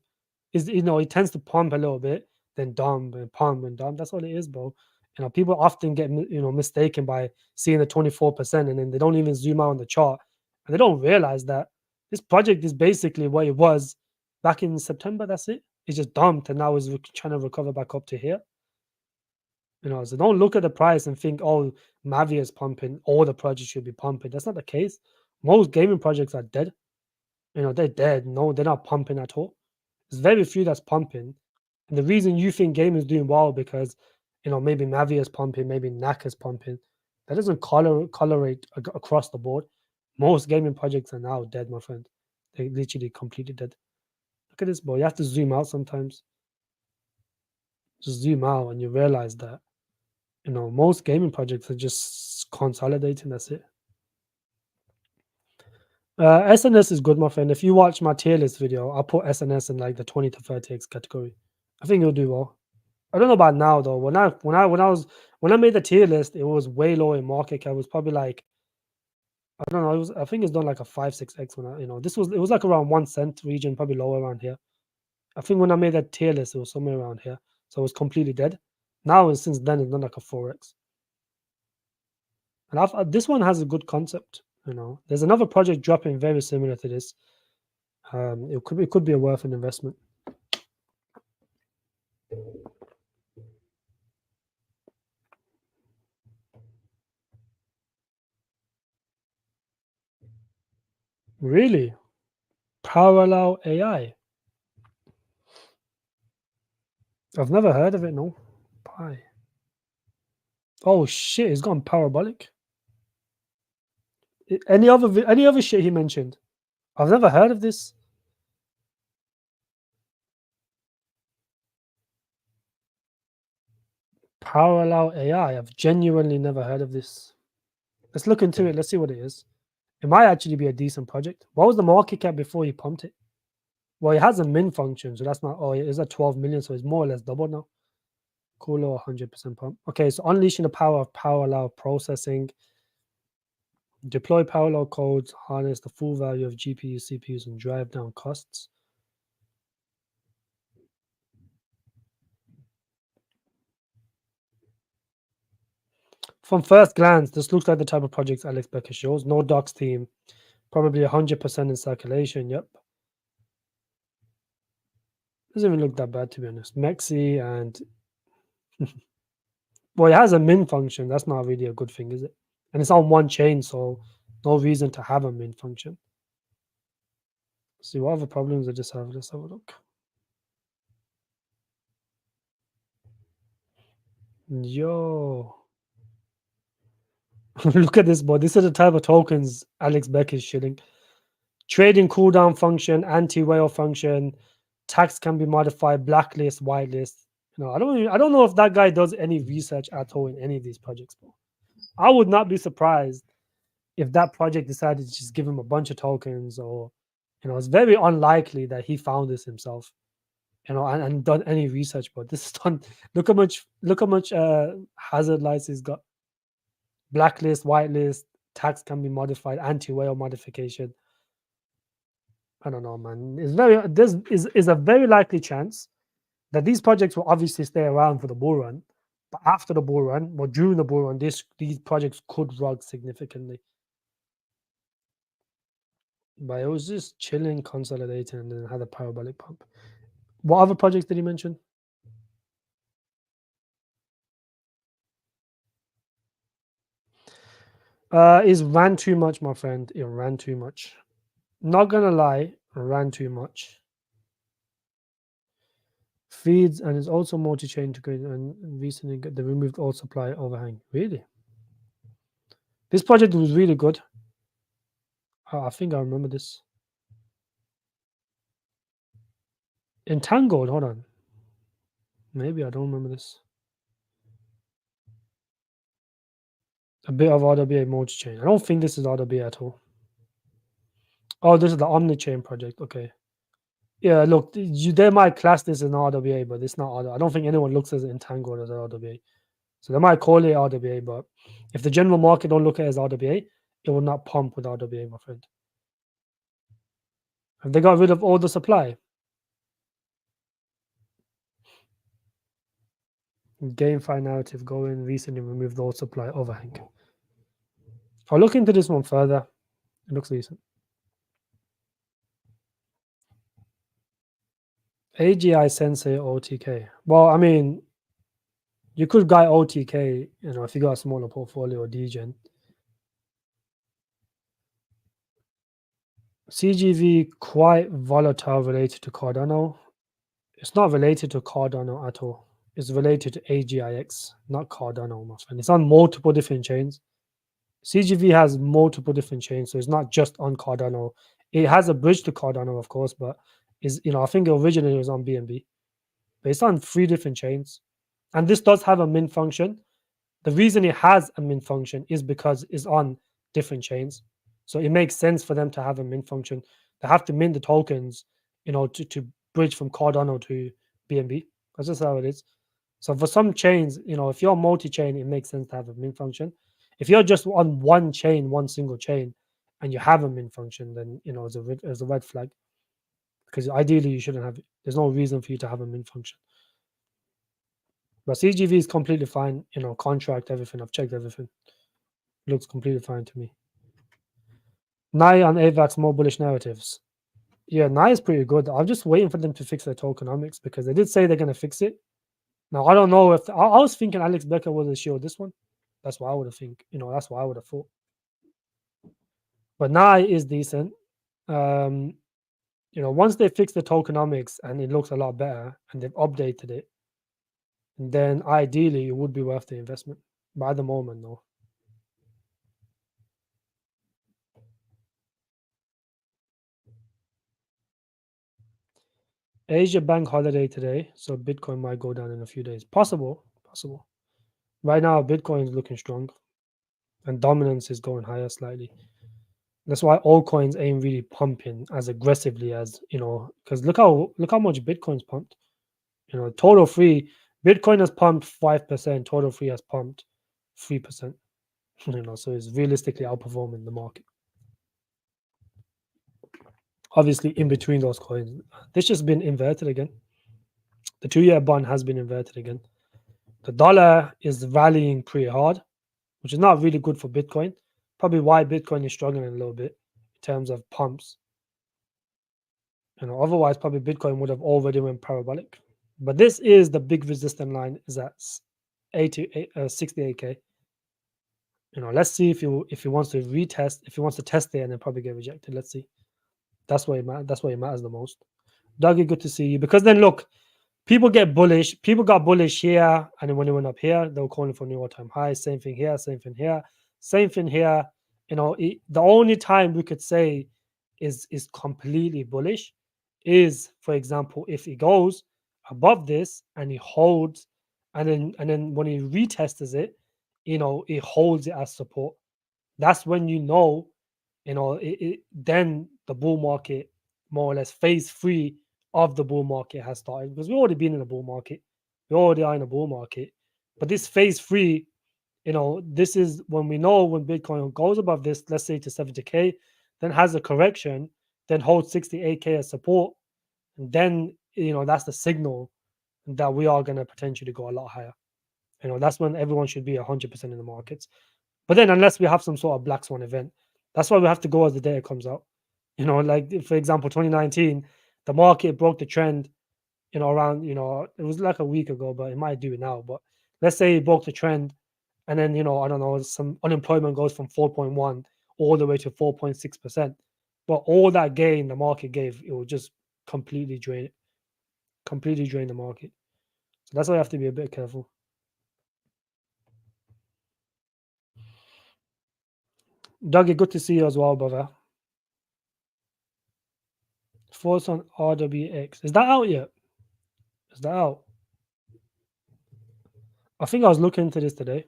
It tends to pump a little bit, then dump and pump and dump. That's all it is, bro. People often get mistaken by seeing the 24%, and then they don't even zoom out on the chart, and they don't realize that this project is basically what it was back in September. That's it. It just dumped, and now is trying to recover back up to here. So don't look at the price and think, oh, Mavi is pumping, all the projects should be pumping. That's not the case. Most gaming projects are dead. They're dead. No, they're not pumping at all. There's very few that's pumping. And the reason you think game is doing well because, maybe Mavi is pumping, maybe NAC is pumping. That doesn't colorate across the board. Most gaming projects are now dead, my friend. They literally completely dead. Look at this, bro. You have to zoom out sometimes. Just zoom out and you realize that, most gaming projects are just consolidating. That's it. SNS is good, my friend. If you watch my tier list video, I'll put SNS in like the 20 to 30x category. I think you'll do well. I don't know about now though. When I made the tier list, it was way low in market cap. It was probably like, I don't know. I think it's done like a 5-6x when it was like around 1 cent region, probably lower around here. I think when I made that tier list, it was somewhere around here. So it was completely dead. Now and since then, it's done like a 4x. And this one has a good concept. There's another project dropping very similar to this. It could be a worth an investment. Really? Parallel AI. I've never heard of it. No. Pi. Oh shit! It's gone parabolic. Any other shit he mentioned? I've never heard of this. Parallel AI. I've genuinely never heard of this. Let's look into it. Let's see what it is. It might actually be a decent project. What was the market cap before he pumped it? Well, it has a min function, so that's not. Oh, it is at 12 million, so it's more or less double now. Cooler 100% pump. Okay, so unleashing the power of parallel processing. Deploy parallel codes, harness the full value of GPUs, CPUs, and drive down costs. From first glance, this looks like the type of projects Alex Becker shows. No docs team, probably 100% in circulation. Yep. Doesn't even look that bad, to be honest. Mexi and well, it has a min function. That's not really a good thing, is it? And it's on one chain, so no reason to have a min function. Let's see what other problems I just have. Let's have a look. Yo. Look at this, boy. This is the type of tokens Alex Beck is shitting. Trading cooldown function, anti-whale function, tax can be modified, blacklist, whitelist. I don't know if that guy does any research at all in any of these projects, bro. I would not be surprised if that project decided to just give him a bunch of tokens, or it's very unlikely that he found this himself, and done any research. But this is done. Look how much hazard lights he's got. Blacklist, whitelist, tax can be modified, anti-whale modification. I don't know, man. This is a very likely chance that these projects will obviously stay around for the bull run, but after the bull run or during the bull run, these projects could rug significantly. But it was just chilling, consolidating, and then had a parabolic pump. What other projects did he mention? Is ran too much, my friend. It ran too much. Not gonna lie, ran too much. Feeds and is also multi-chain integrated, and recently they removed all supply overhang. Really? This project was really good. I think I remember this. Entangled. Hold on. Maybe I don't remember this. A bit of RWA multi-chain. I don't think this is RWA at all. Oh, this is the Omnichain project. Okay. Yeah, look, they might class this as an RWA, but it's not. I don't think anyone looks at entangled as an RWA. So they might call it RWA, but if the general market don't look at it as RWA, it will not pump with RWA, my friend. Have they got rid of all the supply? GameFi narrative going recently removed all supply overhang. I'll look into this one further. It looks decent. AGI Sensei OTK. Well, I mean, you could buy OTK, if you got a smaller portfolio or DGen. CGV quite volatile related to Cardano. It's not related to Cardano at all. It's related to AGIX, not Cardano, my friend. It's on multiple different chains. CGV has multiple different chains, so it's not just on Cardano. It has a bridge to Cardano, of course, but I think originally it was on BNB. But it's on 3 different chains. And this does have a mint function. The reason it has a mint function is because it's on different chains. So it makes sense for them to have a mint function. They have to mint the tokens, to bridge from Cardano to BNB. That's just how it is. So for some chains, if you're multi-chain, it makes sense to have a mint function. If you're just on one chain, one single chain, and you have a mint function, then it's a red flag. Because ideally you shouldn't have it. There's no reason for you to have a mint function. But CGV is completely fine. Contract everything. I've checked everything. Looks completely fine to me. Nai and AVAX more bullish narratives. Yeah, Nai is pretty good. I'm just waiting for them to fix their tokenomics because they did say they're gonna fix it. Now I don't know if I was thinking Alex Becker was a show this one. That's what I would have think. That's what I would have thought. But Nai is decent. Once they fix the tokenomics and it looks a lot better and they've updated it, then ideally it would be worth the investment. But at the moment, no. Asia bank holiday today, so Bitcoin might go down in a few days. Possible. Right now, Bitcoin is looking strong, and dominance is going higher slightly. That's why altcoins ain't really pumping as aggressively as because look how much Bitcoin's pumped. Total free Bitcoin has pumped 5%. Total free has pumped 3%. So it's realistically outperforming the market. Obviously, in between those coins, this just been inverted again. The 2-year bond has been inverted again. The dollar is rallying pretty hard, which is not really good for Bitcoin. Probably why Bitcoin is struggling a little bit in terms of pumps. Otherwise, probably Bitcoin would have already went parabolic. But this is the big resistance line is at 68k. Let's see if he wants to retest, if he wants to test it and then probably get rejected. Let's see. That's why it matters the most. Dougie, good to see you. Because then look, people get bullish. People got bullish here, and then when they went up here, they were calling for new all-time high. Same thing here. Same thing here. Same thing here. The only time we could say is completely bullish is, for example, if it goes above this and he holds, and then when he retests it, it holds it as support. That's when then the bull market, more or less phase 3 of the bull market has started, because we've already been in a bull market. We already are in a bull market. But this phase 3, this is when we know when Bitcoin goes above this, let's say to 70k, then has a correction, then holds 68k as support. And then, that's the signal that we are going to potentially go a lot higher. That's when everyone should be 100% in the markets. But then, unless we have some sort of black swan event, that's why we have to go as the data comes out. Like for example, 2019, the market broke the trend. Around it was like a week ago, but it might do it now. But let's say it broke the trend, and then I don't know, some unemployment goes from 4.1 all the way to 4.6%. But all that gain the market gave, it will just completely drain the market. So that's why you have to be a bit careful. Dougie, good to see you as well, brother. Force on RWX. Is that out yet? Is that out? I think I was looking into this today.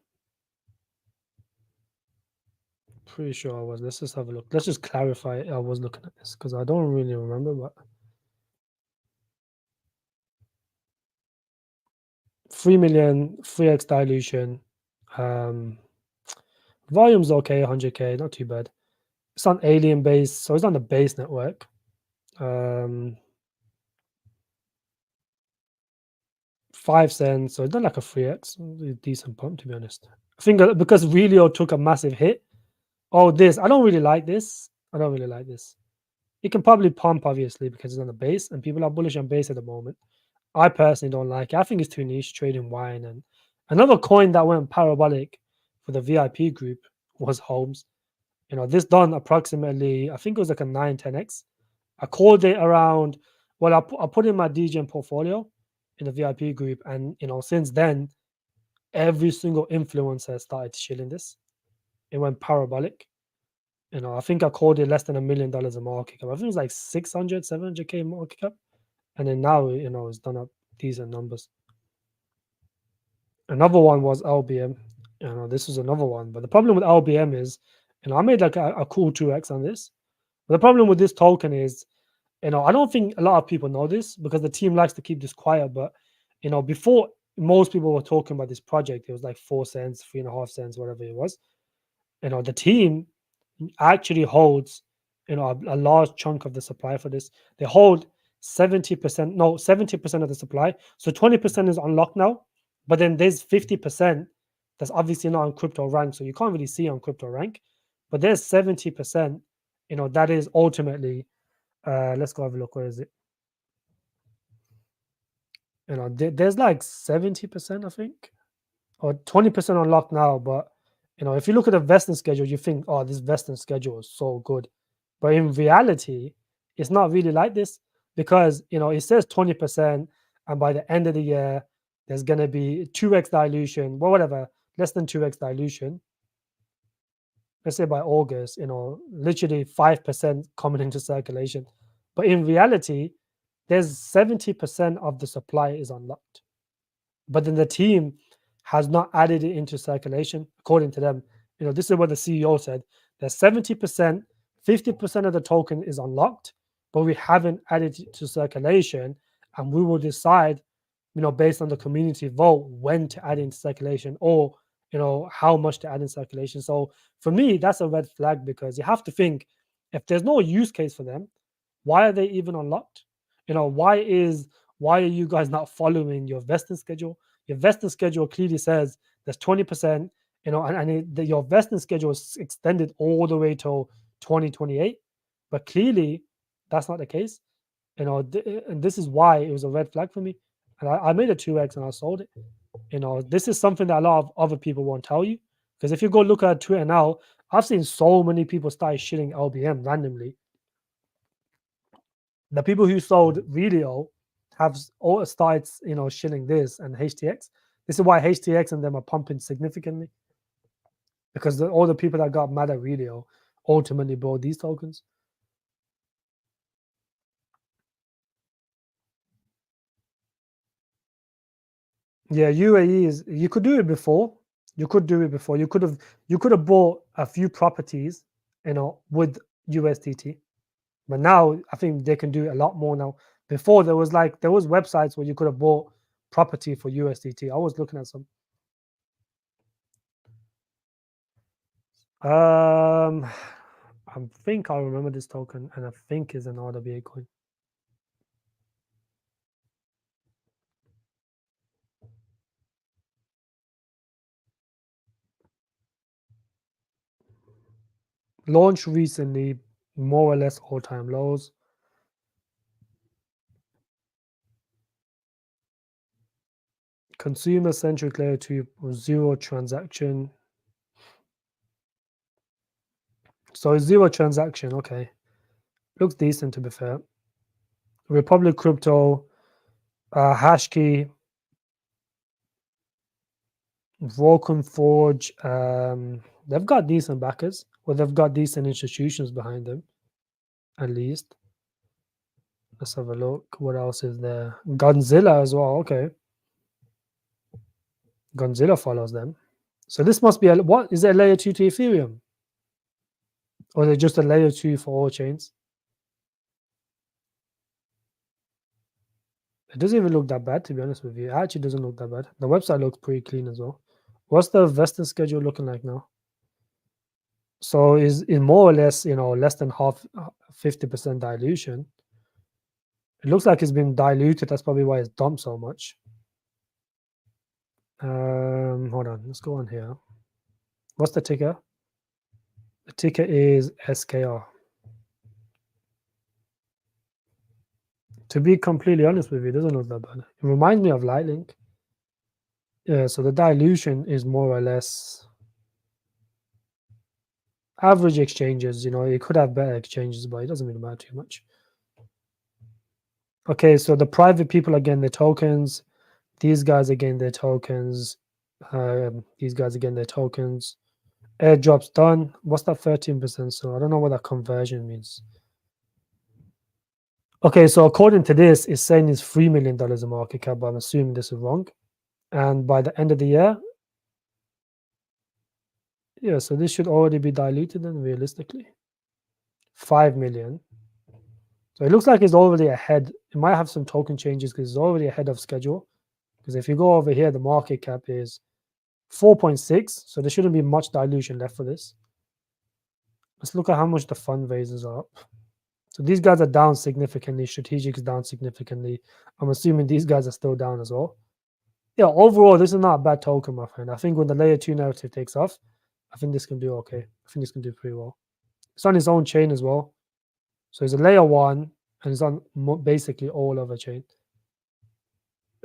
Pretty sure I was. Let's just have a look. Let's just clarify I was looking at this because I don't really remember, but 3 million, 3x dilution. Um, volume's okay, 100K, not too bad. It's on Alien base, so it's on the base network. 5 cents, so it's not like a 3x. A decent pump, to be honest. I think because Realio took a massive hit. Oh, this. I don't really like this. I don't really like this. It can probably pump, obviously, because it's on the base, and people are bullish on base at the moment. I personally don't like it. I think it's too niche, trading wine. And another coin that went parabolic for the VIP group was Holmes. This done approximately, I think it was like a 9-10x. I called it around, well, I put in my DGM portfolio in the VIP group. And, since then, every single influencer started shilling this. It went parabolic. I think I called it less than $1 million a market cap. I think it was like 600, 700K market cap. And then now, it's done up decent numbers. Another one was LBM. This was another one. But the problem with LBM is, I made like a cool 2x on this. But the problem with this token is, I don't think a lot of people know this because the team likes to keep this quiet. But, before most people were talking about this project, it was like 4 cents, 3.5 cents, whatever it was. The team actually holds, a large chunk of the supply for this. They hold 70%, no, 70% of the supply. So 20% is unlocked now, but then there's 50% that's obviously not on crypto rank. So you can't really see on crypto rank, but there's 70%, that is ultimately, let's go have a look. Where is it? There's like 70%, I think, or 20% unlocked now. But, if you look at the vesting schedule, you think, oh, this vesting schedule is so good. But in reality, it's not really like this because, it says 20%. And by the end of the year, there's going to be 2x dilution, well, whatever, less than 2x dilution. Let's say by August, literally 5% coming into circulation. But in reality, there's 70% of the supply is unlocked. But then the team has not added it into circulation, according to them. This is what the CEO said. There's 70%, 50% of the token is unlocked, but we haven't added it to circulation, and we will decide, based on the community vote, when to add into circulation or, how much to add in circulation. So for me, that's a red flag because you have to think if there's no use case for them, why are they even unlocked? Why are you guys not following your vesting schedule? Your vesting schedule clearly says there's 20%, your vesting schedule is extended all the way till 2028. But clearly, that's not the case. And this is why it was a red flag for me. And I made a 2x and I sold it. This is something that a lot of other people won't tell you. Because if you go look at Twitter now, I've seen so many people start shitting LBM randomly. The people who sold Realio have all started, shilling this and HTX. This is why HTX and them are pumping significantly because all the people that got mad at Realio ultimately bought these tokens. Yeah, UAE is. You could do it before. You could do it before. You could have bought a few properties, with USDT. But now I think they can do a lot more now. Before there was websites where you could have bought property for USDT. I was looking at some. I think I remember this token, and I think it's an RWA coin. Launched recently, more or less all-time lows. Consumer-centric layer 2 zero transaction. So zero transaction, okay. Looks decent to be fair. Republic Crypto, hash key, Vulcan Forge. They've got decent backers, or they've got decent institutions behind them, at least. Let's have a look. What else is there? Godzilla as well. Okay. Godzilla follows them. So this must be a what? Is it a layer 2 to Ethereum? Or is it just a layer 2 for all chains? It doesn't even look that bad, to be honest with you. It actually doesn't look that bad. The website looks pretty clean as well. What's the vesting schedule looking like now? So is in more or less, less than half, 50% dilution. It looks like it's been diluted. That's probably why it's dumped so much. Hold on. Let's go on here. What's the ticker? The ticker is SKR. To be completely honest with you, it doesn't look that bad. It reminds me of Lightlink. Yeah, so the dilution is more or less average exchanges. It could have better exchanges, but it doesn't really matter too much. Okay, so the private people are getting their tokens. These guys are getting their tokens. These guys are getting their tokens. Airdrop's done. What's that 13%? So I don't know what that conversion means. Okay, so according to this, it's saying it's $3 million a market cap, but I'm assuming this is wrong. And by the end of the year, yeah, so this should already be diluted then realistically. 5 million. So it looks like it's already ahead. It might have some token changes because it's already ahead of schedule. Because if you go over here, the market cap is 4.6. So there shouldn't be much dilution left for this. Let's look at how much the fundraisers are up. So these guys are down significantly. Strategic is down significantly. I'm assuming these guys are still down as well. Yeah, overall, this is not a bad token, my friend. I think when the layer 2 narrative takes off, I think this can do okay. I think this can do pretty well. It's on its own chain as well. So it's a layer 1 and it's on basically all other chain.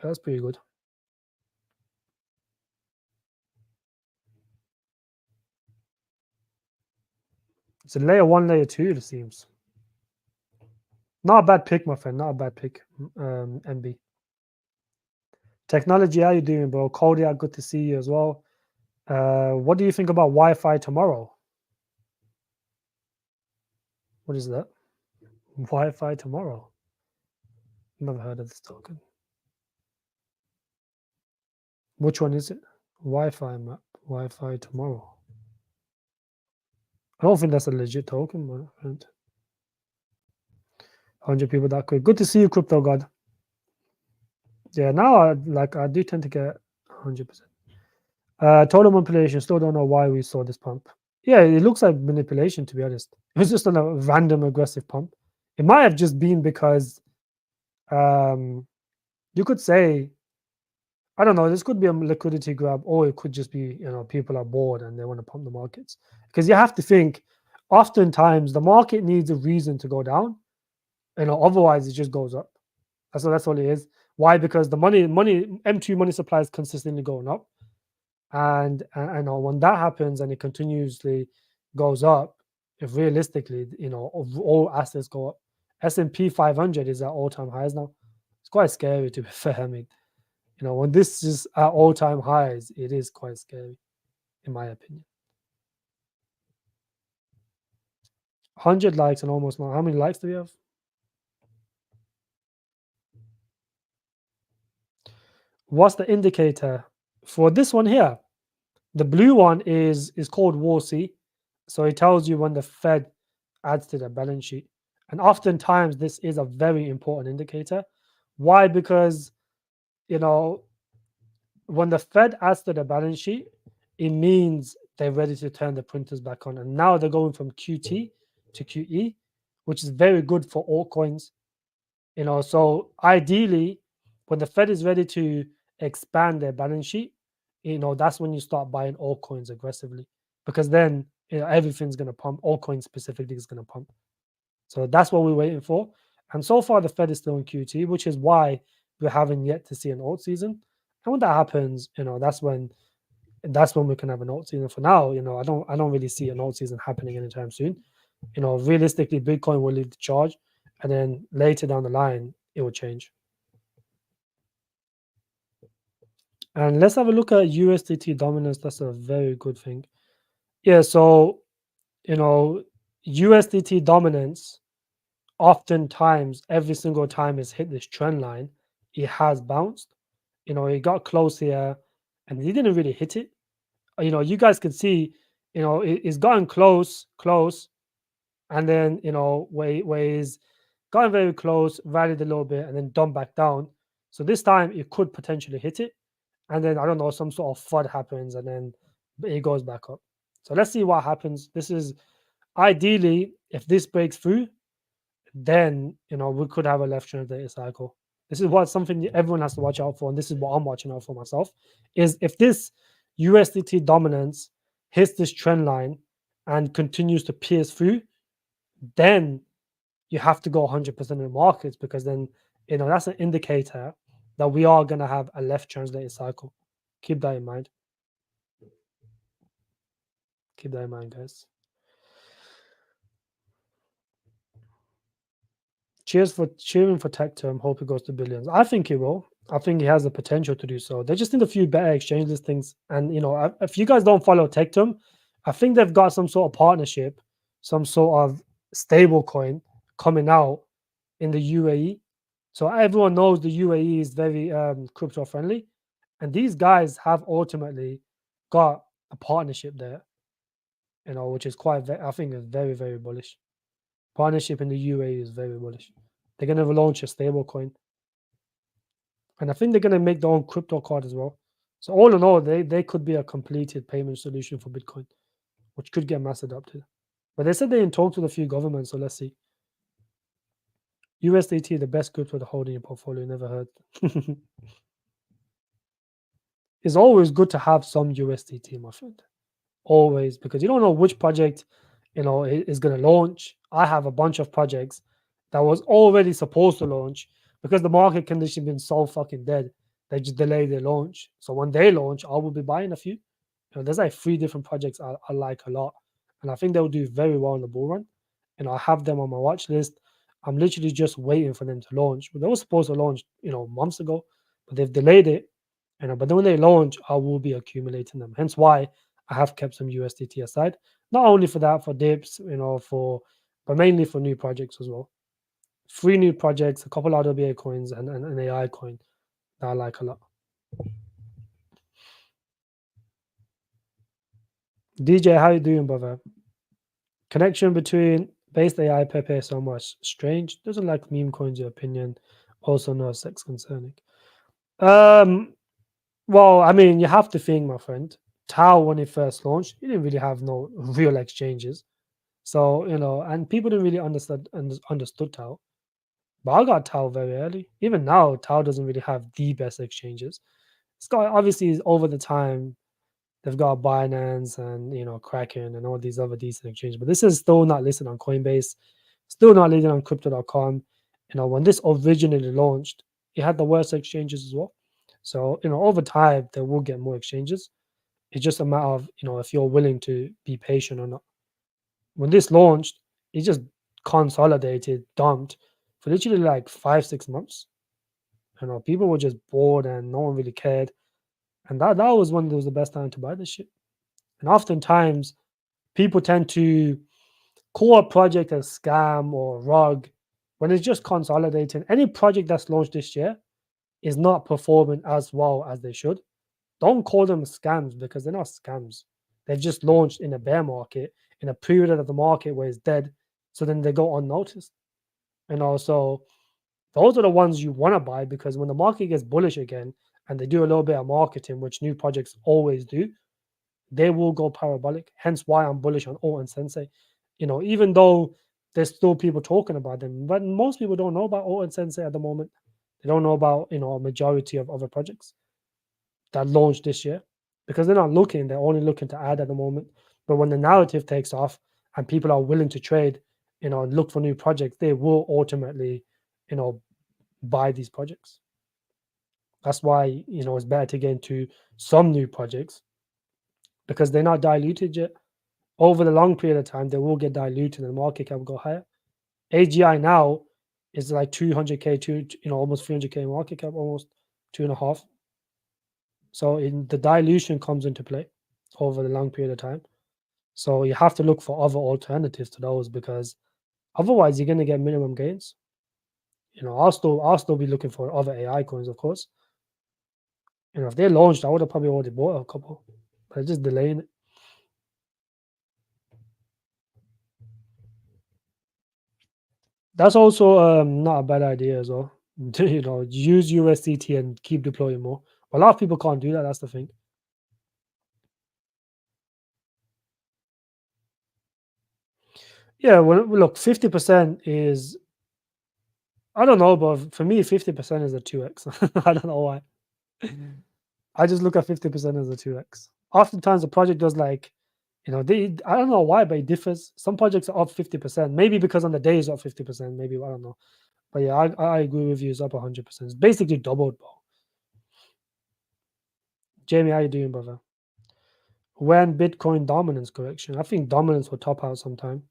That's pretty good. It's a layer 1, layer 2, it seems. Not a bad pick, my friend. Not a bad pick, MB. Technology, how you doing, bro? Kodiak, good to see you as well. What do you think about Wi-Fi tomorrow? What is that? Wi-Fi tomorrow? Never heard of this token. Which one is it? Wi-Fi map. Wi-Fi tomorrow. I don't think that's a legit token, my friend. 100 people that quick. Good to see you, Crypto God. Yeah, now I do tend to get 100%. Total manipulation. Still don't know why we saw this pump. Yeah, it looks like manipulation, to be honest. It was just a random aggressive pump. It might have just been because you could say, I don't know, this could be a liquidity grab, or it could just be, people are bored and they want to pump the markets. Because you have to think, oftentimes the market needs a reason to go down. Otherwise it just goes up. That's all it is. Why? Because the money M2 money supply is consistently going up. And when that happens and it continuously goes up, if realistically, all assets go up. S&P 500 is at all-time highs now. It's quite scary, to be fair. I mean, when this is at all-time highs, it is quite scary, in my opinion. 100 likes and almost now. How many likes do we have? What's the indicator for this one here? The blue one is called WARC. So it tells you when the Fed adds to the balance sheet. And oftentimes this is a very important indicator. Why? Because, when the Fed adds to the balance sheet, it means they're ready to turn the printers back on. And now they're going from QT to QE, which is very good for altcoins. So ideally, when the Fed is ready to expand their balance sheet, that's when you start buying altcoins aggressively, because then everything's going to pump. Altcoins specifically is going to pump. So that's what we're waiting for. And so far, the Fed is still in QT, which is why we haven't yet to see an alt season. And when that happens, that's when we can have an alt season. For now, I don't really see an alt season happening anytime soon. Realistically, Bitcoin will lead the charge, and then later down the line, it will change. And let's have a look at USDT dominance. That's a very good thing. Yeah, so USDT dominance oftentimes every single time it's hit this trend line, it has bounced. It got close here, and he didn't really hit it. You guys can see, it's gotten close, and then where he's gotten very close, rallied a little bit, and then dumped back down. So this time it could potentially hit it, and then I don't know, some sort of FUD happens, and then it goes back up. So let's see what happens. This is ideally, if this breaks through, then we could have a left translated cycle. This is what something everyone has to watch out for, and this is what I'm watching out for myself. Is if this USDT dominance hits this trend line and continues to pierce through, then you have to go 100% in the markets, because then that's an indicator that we are going to have a left translated cycle. Keep that in mind. Keep that in mind, guys. Cheers for cheering for tech term. Hope it goes to billions. I think it will. I think it has the potential to do so. They just need a few better exchange listings. And if you guys don't follow tech term, I think they've got some sort of partnership, some sort of stable coin coming out in the UAE. So everyone knows the UAE is very crypto friendly, and these guys have ultimately got a partnership there, which is I think is very, very bullish. Partnership in the UAE is very bullish. They're going to launch a stable coin, and I think they're going to make their own crypto card as well. So all in all, they could be a completed payment solution for Bitcoin, which could get mass adopted. But they said they're in talks with a few governments, so let's see. USDT, the best crypto to hold in your portfolio. Never heard. It's always good to have some USDT, my friend. Always, because you don't know which project is going to launch. I have a bunch of projects that was already supposed to launch, because the market condition been so fucking dead. They just delay their launch. So when they launch, I will be buying a few. There's like 3 different projects I like a lot, and I think they'll do very well in the bull run. I have them on my watch list. I'm literally just waiting for them to launch. But they were supposed to launch, months ago, but they've delayed it. But then when they launch, I will be accumulating them. Hence why I have kept some USDT aside. Not only for that, for dips, but mainly for new projects as well. 3 new projects, a couple RWA coins, and an AI coin that I like a lot. DJ, how you doing, brother? Connection between based AI Pepe so much strange. Doesn't like meme coins, your opinion. Also no sex concerning. Well, I mean, you have to think, my friend. Tau, when it first launched, it didn't really have no real exchanges. So, and people didn't really understood Tau. But I got Tau very early. Even now, Tau doesn't really have the best exchanges. It's got, obviously, over the time, they've got Binance and Kraken and all these other decent exchanges. But this is still not listed on Coinbase, still not listed on crypto.com. When this originally launched, it had the worst exchanges as well. So, over time they will get more exchanges. It's just a matter of, if you're willing to be patient or not. When this launched, it just consolidated, dumped for literally like 5-6 months. People were just bored and no one really cared. And that was when it was the best time to buy this shit. And oftentimes people tend to call a project a scam or rug when it's just consolidating. Any project that's launched this year is not performing as well as they should. Don't call them scams, because they're not scams. They've just launched in a bear market, in a period of the market where it's dead. So then they go unnoticed. So those are the ones you want to buy, because when the market gets bullish again and they do a little bit of marketing, which new projects always do, they will go parabolic. Hence why I'm bullish on Alt and Sensei. Even though there's still people talking about them, but most people don't know about Alt and Sensei at the moment. They don't know about a majority of other projects that launched this year, because they're not looking. They're only looking to add at the moment. But when the narrative takes off and people are willing to trade, and look for new projects, they will ultimately, buy these projects. That's why it's better to get into some new projects, because they're not diluted yet. Over the long period of time, they will get diluted and the market cap will go higher. AGI now is like 200k, almost 300k market cap, almost 2.5. So the dilution comes into play over the long period of time. So you have to look for other alternatives to those, because Otherwise, you're gonna get minimum gains. I'll still be looking for other AI coins, of course. If they launched, I would have probably already bought a couple, but just delaying it. That's also not a bad idea as well. Use USDT and keep deploying more. A lot of people can't do that. That's the thing. Yeah, well, look, 50% is, I don't know, but for me, 50% is a 2x. I don't know why. I just look at 50% as a 2x. Oftentimes, the project does like, I don't know why, but it differs. Some projects are up 50%, maybe because on the day it's up 50%, maybe, I don't know. But yeah, I agree with you, it's up 100%. It's basically doubled, bro. Jamie, how you doing, brother? When Bitcoin dominance correction? I think dominance will top out sometime.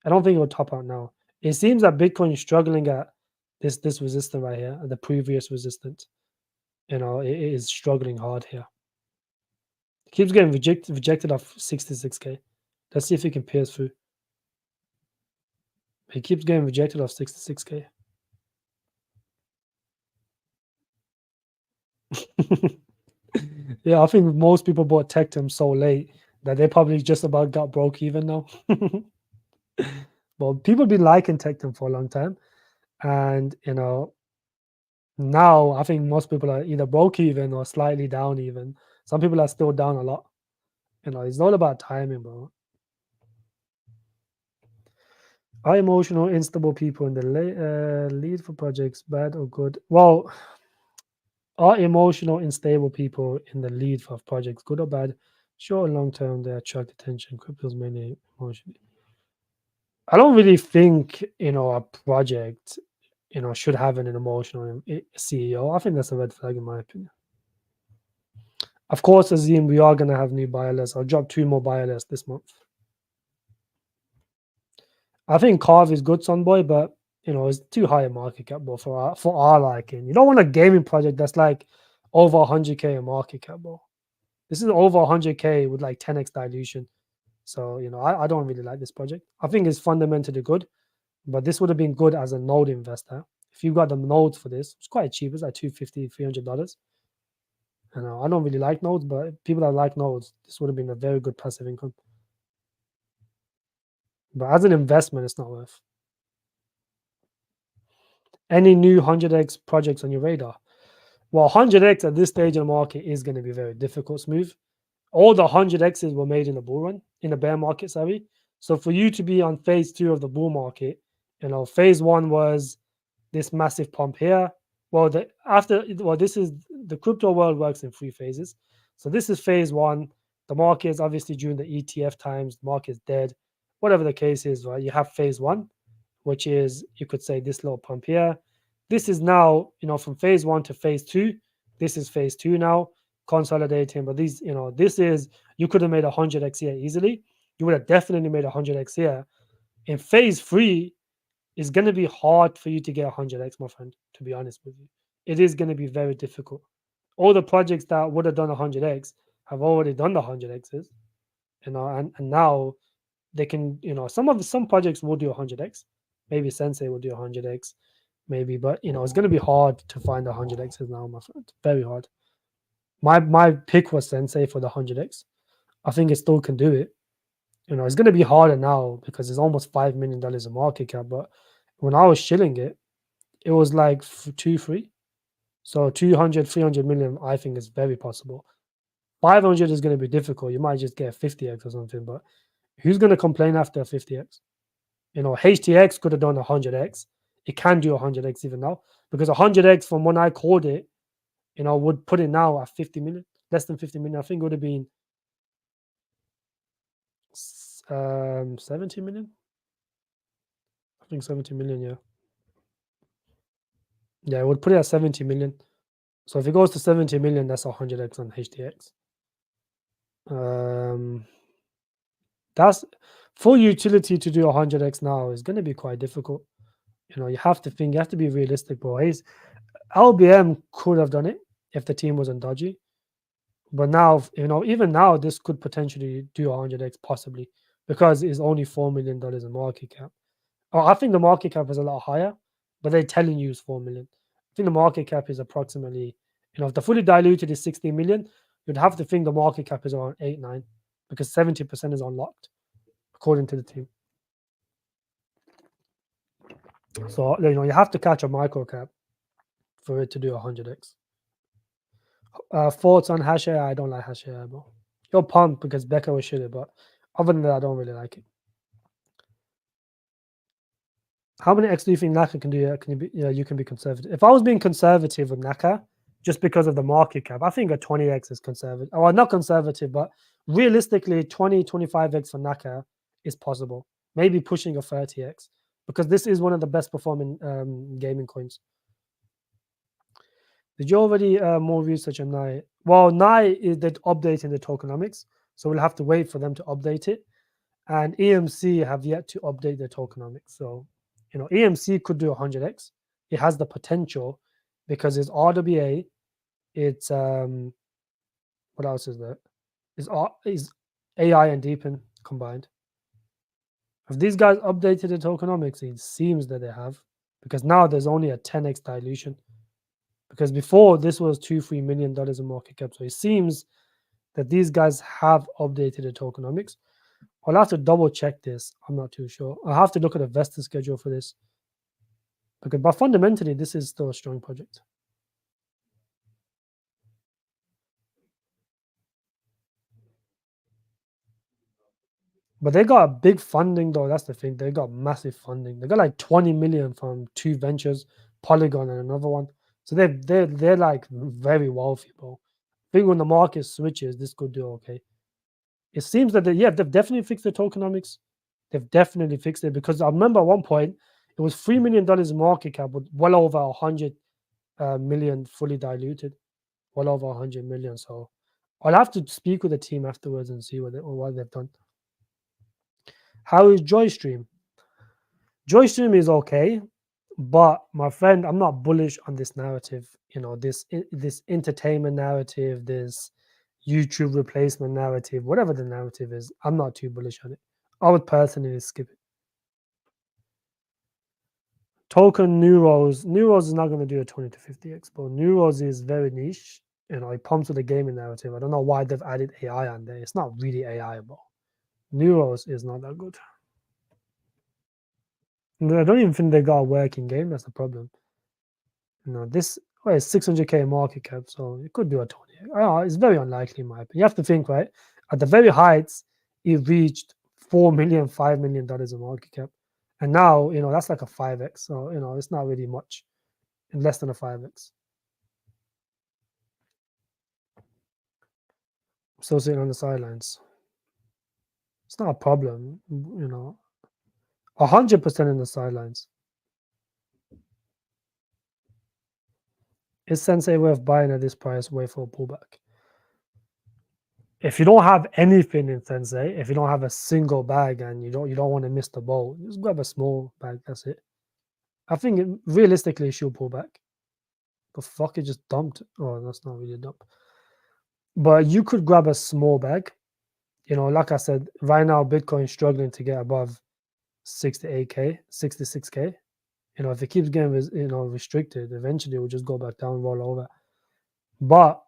I don't think it will top out now. It seems that Bitcoin is struggling at this resistance right here, the previous resistance. It is struggling hard here. It keeps getting rejected off 66k. Let's see if it can pierce through. It keeps getting rejected off 66k. Yeah, I think most people bought Tectum so late that they probably just about got broke even now. Well, people been liking Tectum for a long time, and now I think most people are either broke even or slightly down even. Some people are still down a lot. It's all about timing, bro. Are emotional, unstable people in the lead for projects bad or good? Well, are emotional, unstable people in the lead for projects good or bad? Short and long term, they attract attention. Crypto's mainly emotionally. I don't really think a project should have an emotional CEO. I think that's a red flag in my opinion. Of course, Azim, we are gonna have new buyer lists. I'll drop 2 more buyer lists this month. I think Carve is good, Sunboy, but it's too high a market cap bro, for our liking. You don't want a gaming project that's like over 100k a market cap, bro. This is over 100k with like 10x dilution. So I don't really like this project. I think it's fundamentally good, but this would have been good as a node investor. If you got the nodes for this, it's quite cheap. It's like $250, $300. I don't really like nodes, but people that like nodes, this would have been a very good passive income. But as an investment, it's not worth. Any new 100x projects on your radar? Well, 100x at this stage of the market is going to be very difficult, Smooth. All the 100x's were made in the bull run, in the bear market, sorry. So for you to be on phase 2 of the bull market, phase 1 was this massive pump here. Well, this is the crypto world works in 3 phases. So this is phase 1. The market is obviously during the ETF times, the market is dead. Whatever the case is, right? You have phase 1, which is, you could say, this little pump here. This is now, from phase 1 to phase 2. This is phase 2 now, consolidating. But this is, you could have made 100x here easily. You would have definitely made 100x here. In phase 3, it's going to be hard for you to get 100x, my friend, to be honest with you. It is going to be very difficult. All the projects that would have done 100x have already done the 100x's, and now they can, some projects will do 100x. Maybe Sensei will do 100x, maybe, but it's going to be hard to find 100x's now, my friend. Very hard. My pick was Sensei for the 100x. I think it still can do it. It's going to be harder now because it's almost $5 million a market cap. But when I was shilling it, it was like 2-3. So 200, 300 million, I think is very possible. 500 is going to be difficult. You might just get 50x or something. But who's going to complain after 50x? HTX could have done 100x. It can do 100x even now because 100x from when I called it, would put it now at 50 million, less than 50 million. I think it would have been 70 million. I think 70 million, yeah. Yeah, it would put it at 70 million. So if it goes to 70 million, that's 100x on HTX. That's full utility to do 100x now is going to be quite difficult. You have to think, you have to be realistic, bro. LBM could have done it if the team wasn't dodgy. But now, even now, this could potentially do 100x possibly because it's only $4 million in market cap. Oh, I think the market cap is a lot higher, but they're telling you it's 4 million. I think the market cap is approximately, if the fully diluted is 60 million, you'd have to think the market cap is around 8, 9, because 70% is unlocked, according to the team. So, you have to catch a micro cap for it to do 100x. Thoughts on hash AI? I don't like hash AI, bro. You're pumped because Becca was shitty, but other than that, I don't really like it. How many X do you think Naka can do? You can be conservative. If I was being conservative with Naka, just because of the market cap, I think a 20x is conservative. Well, not conservative, but realistically, 20, 25x for Naka is possible. Maybe pushing a 30x, because this is one of the best performing gaming coins. Did you already more research on NAI? Well, NAI is that updating the tokenomics, so we'll have to wait for them to update it. And EMC have yet to update their tokenomics. So, EMC could do 100x. It has the potential because it's RWA. It's what else is there? Is AI and Deepin combined. If these guys updated the tokenomics, it seems that they have, because now there's only a 10x dilution. Because before this was $2-3 million in market cap. So it seems that these guys have updated the tokenomics. I'll have to double check this. I'm not too sure. I'll have to look at the vesting schedule for this. But fundamentally, this is still a strong project. But they got a big funding though. That's the thing. They got massive funding. They got like 20 million from 2 ventures, Polygon and another one. So they're like very wealthy, bro. I think when the market switches, this could do okay. It seems that they've definitely fixed the tokenomics. They've definitely fixed it, because I remember at one point it was $3 million in market cap with well over 100 million fully diluted, well over 100 million. So I'll have to speak with the team afterwards and see what they've done. How is Joystream? Joystream is okay, but my friend, I'm not bullish on this narrative. This entertainment narrative, this YouTube replacement narrative, whatever the narrative is, I'm not too bullish on it. I would personally skip it. Token Neuros is not going to do a 20 to 50x, but Neuros is very niche. It pumps with the gaming narrative. I don't know why they've added AI on there. It's not really AI, but Neuros is not that good. I don't even think they got a working game. That's the problem. This is 600k market cap, so it could do a 20. It's very unlikely, in my opinion. You have to think, right? At the very heights, it reached $4 million, $5 million in market cap, and now that's like a 5x. So it's not really much, less than a 5x. So sitting on the sidelines, it's not a problem. 100% in the sidelines. Is Sensei worth buying at this price? Wait for a pullback. If you don't have anything in Sensei, if you don't have a single bag and you don't want to miss the boat, just grab a small bag. That's it. I think realistically it should pull back. But fuck, it just dumped. Oh, that's not really a dump. But you could grab a small bag. Like I said, right now Bitcoin is struggling to get above 68k, 66k. If it keeps getting restricted, eventually it will just go back down, roll over. But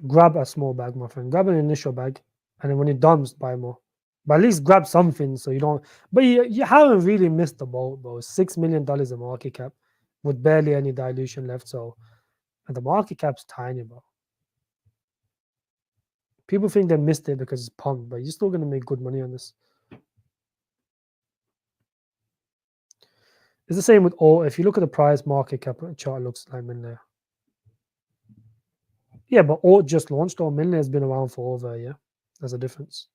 grab a small bag, my friend. Grab an initial bag, and then when it dumps, buy more. But at least grab something so you don't. But you haven't really missed the boat, bro. $6 million in market cap with barely any dilution left. So, and the market cap's tiny, bro. People think they missed it because it's pumped, but you're still gonna make good money on this. It's the same with all. If you look at the price market cap chart, it looks like Minlayer. Yeah, but Alt just launched, or Minlayer has been around for over a year. There's a difference.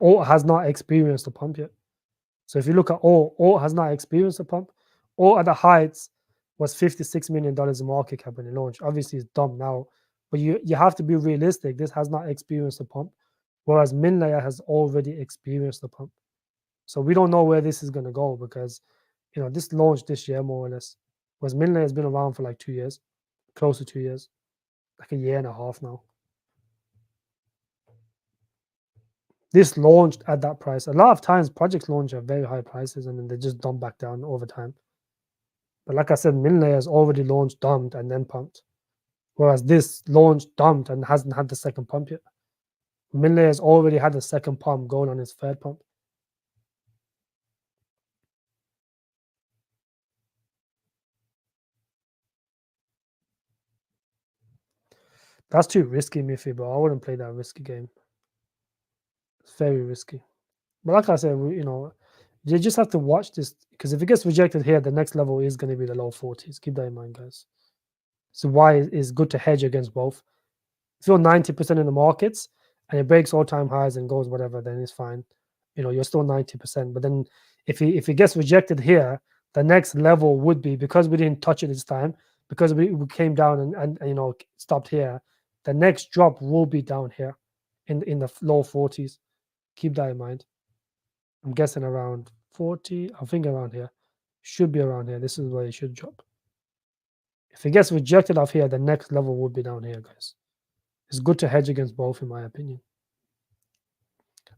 Alt has not experienced a pump yet. So if you look at Alt has not experienced a pump. Alt at the heights was $56 million in market cap when it launched. Obviously, it's dumb now, but you have to be realistic. This has not experienced a pump, whereas Minlayer has already experienced a pump. So we don't know where this is going to go, because this launched this year more or less. Whereas Minlayer has been around for like 2 years, close to 2 years, like a year and a half now. This launched at that price. A lot of times projects launch at very high prices and then they just dump back down over time. But like I said, Minlay has already launched, dumped, and then pumped. Whereas this launched, dumped, and hasn't had the second pump yet. Minlay has already had the second pump going on his third pump. That's too risky, Miffy, bro. I wouldn't play that risky game. It's very risky. But like I said, you just have to watch this because if it gets rejected here, the next level is going to be the low 40s. Keep that in mind, guys. So why it's good to hedge against both. If you're 90% in the markets and it breaks all-time highs and goes whatever, then it's fine. You're still 90%. But then if it gets rejected here, the next level would be, because we didn't touch it this time, because we came down and stopped here, the next drop will be down here in the low 40s. Keep that in mind. I'm guessing around 40. I think around here. Should be around here. This is where it should drop. If it gets rejected off here, the next level would be down here, guys. It's good to hedge against both, in my opinion.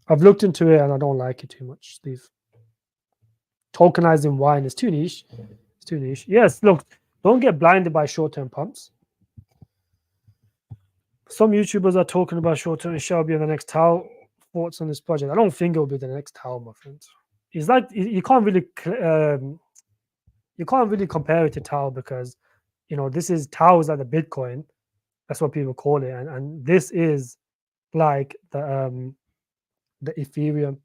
I've looked into it and I don't like it too much, Steve. Tokenizing wine is too niche. It's too niche. Yes, look, don't get blinded by short-term pumps. Some YouTubers are talking about short-term. It shall be in the next Tau. Thoughts on this project? I don't think it will be the next Tau, my friends. It's like you can't really compare it to Tau because this is Tau is like the Bitcoin. That's what people call it, and this is like the Ethereum.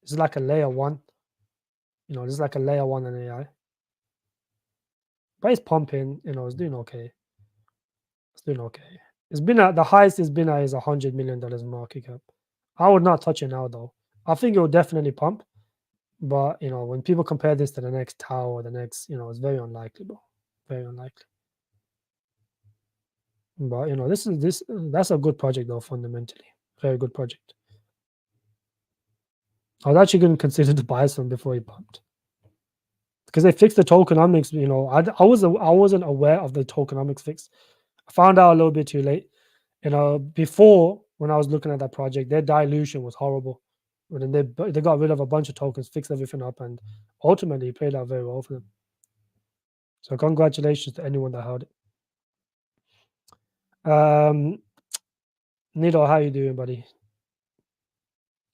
It's like a layer one. This is like a layer one in AI. But it's pumping. It's doing okay. It's doing okay. It's been at the highest it's been at is $100 million market cap. I would not touch it now though. I think it will definitely pump. But when people compare this to the next Tau or the next, it's very unlikely, bro. Very unlikely. But that's a good project though, fundamentally. Very good project. I was actually going to consider to buy some before it pumped. Because they fixed the tokenomics, I wasn't aware of the tokenomics fix. I found out a little bit too late. Before when I was looking at that project, their dilution was horrible. But then they got rid of a bunch of tokens, fixed everything up, and ultimately it played out very well for them. So congratulations to anyone that held it. Nido, how you doing, buddy?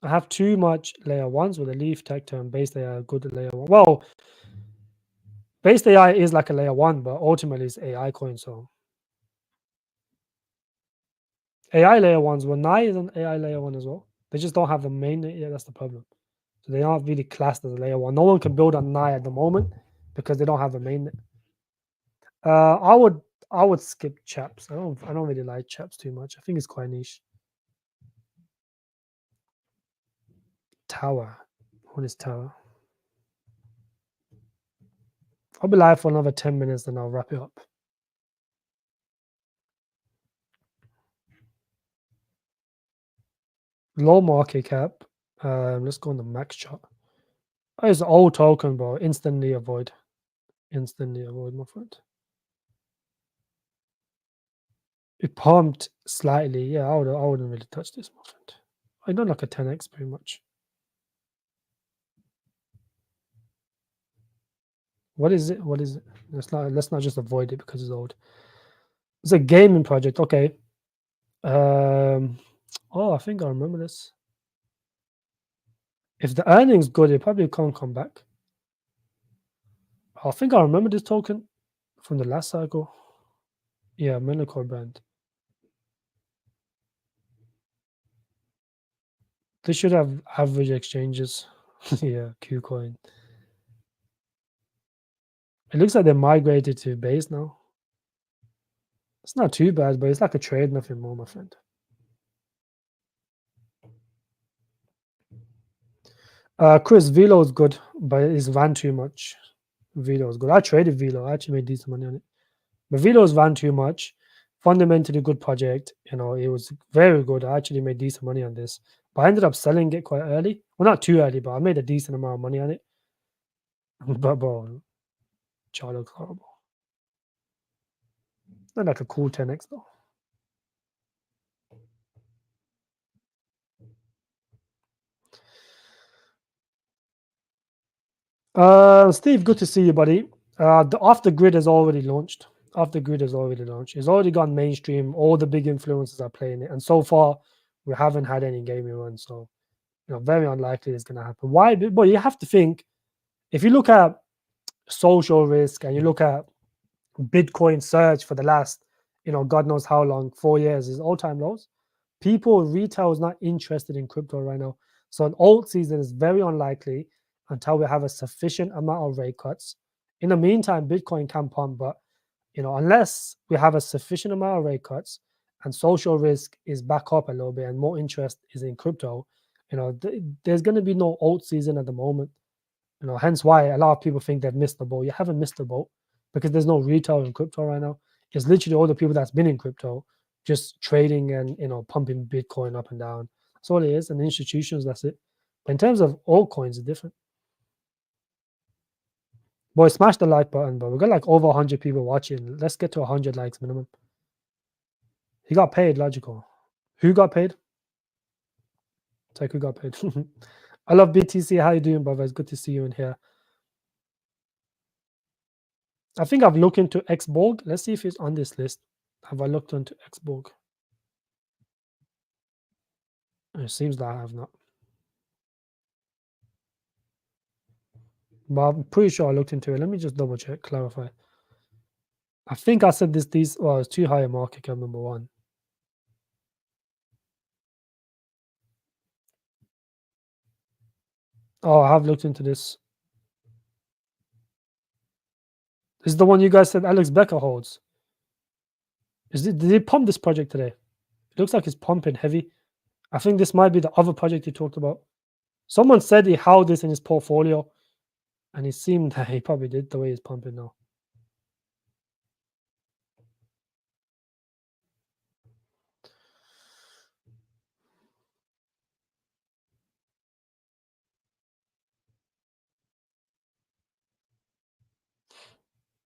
I have too much layer ones with a leaf tech term. Base AI good layer one. Well, base AI is like a layer one, but ultimately it's AI coin. So AI layer ones, well, Nai is an AI layer one as well. They just don't have the mainnet yet. That's the problem. So they aren't really classed as a layer one. No one can build on Nai at the moment because they don't have a mainnet. I would skip chaps. I don't really like chaps too much. I think it's quite niche. Tower. What is tower? I'll be live for another 10 minutes, then I'll wrap it up. Low market cap. Let's go on the max chart. Oh, it's an old token, bro. Instantly avoid. Instantly avoid, my friend. It pumped slightly. Yeah, I wouldn't really touch this, my friend. I don't like a 10x pretty much. What is it? What is it? Let's not just avoid it because it's old. It's a gaming project. Okay. Oh, I think I remember this. If the earnings good, it probably can't come back. I think I remember this token from the last cycle. Yeah, Minicore brand. They should have average exchanges. Yeah, KuCoin. It looks like they migrated to base now. It's not too bad, but it's like a trade, nothing more, my friend. Chris, Velo is good, but it's ran too much. Velo is good. I traded Velo. I actually made decent money on it. But Velo's ran too much. Fundamentally good project. It was very good. I actually made decent money on this. But I ended up selling it quite early. Well, not too early, but I made a decent amount of money on it. But bro, chart looks horrible. Not like a cool 10x though. Steve, good to see you, buddy. The Off the Grid has already launched. Off the Grid has already launched. It's already gone mainstream. All the big influencers are playing it, and so far we haven't had any gaming runs. So very unlikely it's going to happen. Why? But you have to think if you look at social risk and you look at Bitcoin surge for the last, God knows how long, 4 years is all time lows. Retail is not interested in crypto right now. So an alt season is very unlikely until we have a sufficient amount of rate cuts. In the meantime, Bitcoin can pump, but unless we have a sufficient amount of rate cuts and social risk is back up a little bit and more interest is in crypto, there's going to be no alt season at the moment. Hence why a lot of people think they've missed the boat. You haven't missed the boat because there's no retail in crypto right now. It's literally all the people that's been in crypto just trading and pumping Bitcoin up and down. That's all it is. And the institutions, that's it. But in terms of altcoins, it's different. Boy, smash the like button, but we've got like over 100 people watching. Let's get to 100 likes minimum. He got paid, logical. Who got paid? It's like who got paid. I love BTC. How you doing, brother? It's good to see you in here. I think I've looked into Xborg. Let's see if it's on this list. Have I looked into Xborg? It seems that I have not. But I'm pretty sure I looked into it. Let me just double check, clarify. I think I said these it's too high a market cap, number one. Oh, I have looked into this. This is the one you guys said Alex Becker holds. Did he pump this project today? It looks like it's pumping heavy. I think this might be the other project he talked about. Someone said he held this in his portfolio, and it seemed that he probably did the way he's pumping now.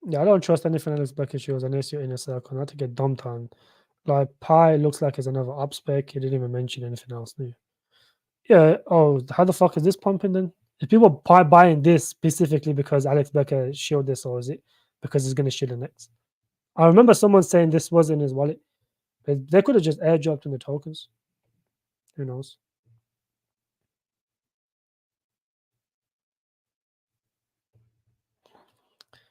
Yeah, I don't trust anything Alex Becker shows unless you're in a circle, not to get dumped on. Like Pi looks like it's another up spec. He didn't even mention anything else new. Yeah. Oh, how the fuck is this pumping then? Is people buying this specifically because Alex Becker showed this, or is it because he's gonna show the next? I remember someone saying this was in his wallet. They could have just airdropped in the tokens. Who knows?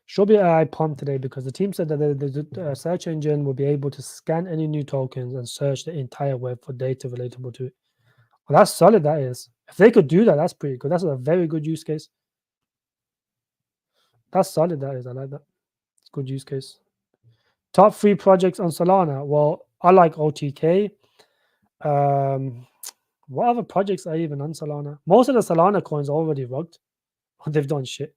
Should be AI pump today because the team said that the search engine will be able to scan any new tokens and search the entire web for data relatable to it. Well, that's solid. That is. If they could do that, that's pretty good. That's a very good use case. That's solid. That is. I like that. It's a good use case. Top 3 projects on Solana. Well, I like OTK. What other projects are even on Solana? Most of the Solana coins are already rugged. They've done shit.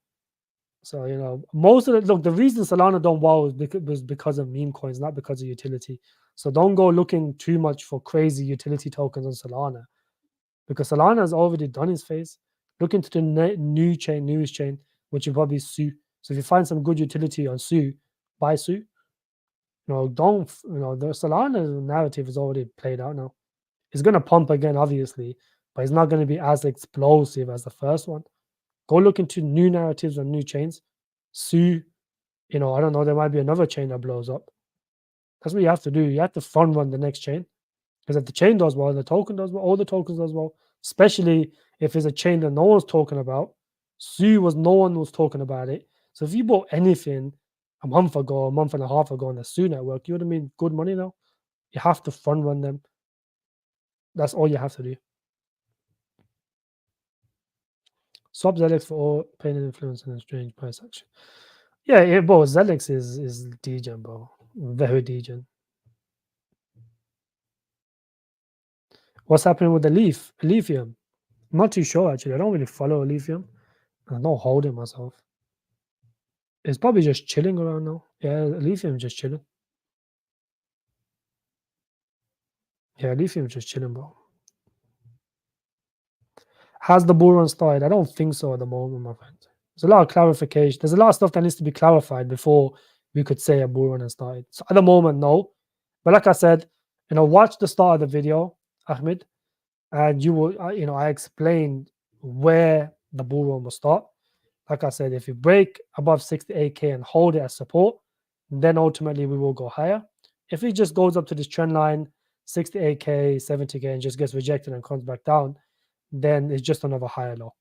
So, most of the reason Solana don't wow was because of meme coins, not because of utility. So don't go looking too much for crazy utility tokens on Solana because Solana has already done its phase. Look into the newest chain, which is probably Su. So if you find some good utility on Su, buy Su. Don't the Solana narrative is already played out now. It's gonna pump again, obviously, but it's not gonna be as explosive as the first one. Go look into new narratives on new chains. Su, I don't know, there might be another chain that blows up. That's what you have to do. You have to front run the next chain. Because if the chain does well, the token does well, all the tokens does well, especially if it's a chain that no one's talking about. No one was talking about it. So if you bought anything a month ago, a month and a half ago on the Su network, you would have made good money now. You have to front run them. That's all you have to do. Swap Zelix for all pain and influence and a strange price action. Yeah, bro. Zelix is degen, bro. Very degen. What's happening with the Lithium? I'm not too sure actually. I don't really follow Lithium. I don't hold it myself. It's probably just chilling around now. Yeah, Lithium just chilling. Yeah, Lithium just chilling, bro. Has the bull run started? I don't think so at the moment, my friend. There's a lot of clarification. There's a lot of stuff that needs to be clarified before we could say a bull run has started. So at the moment, no. But like I said, watch the start of the video, Ahmed, and you will, I explained where the bull run will start. like I said, if we break above 68K and hold it as support, then ultimately we will go higher. If it just goes up to this trend line, 68K, 70K, and just gets rejected and comes back down, then it's just another higher low.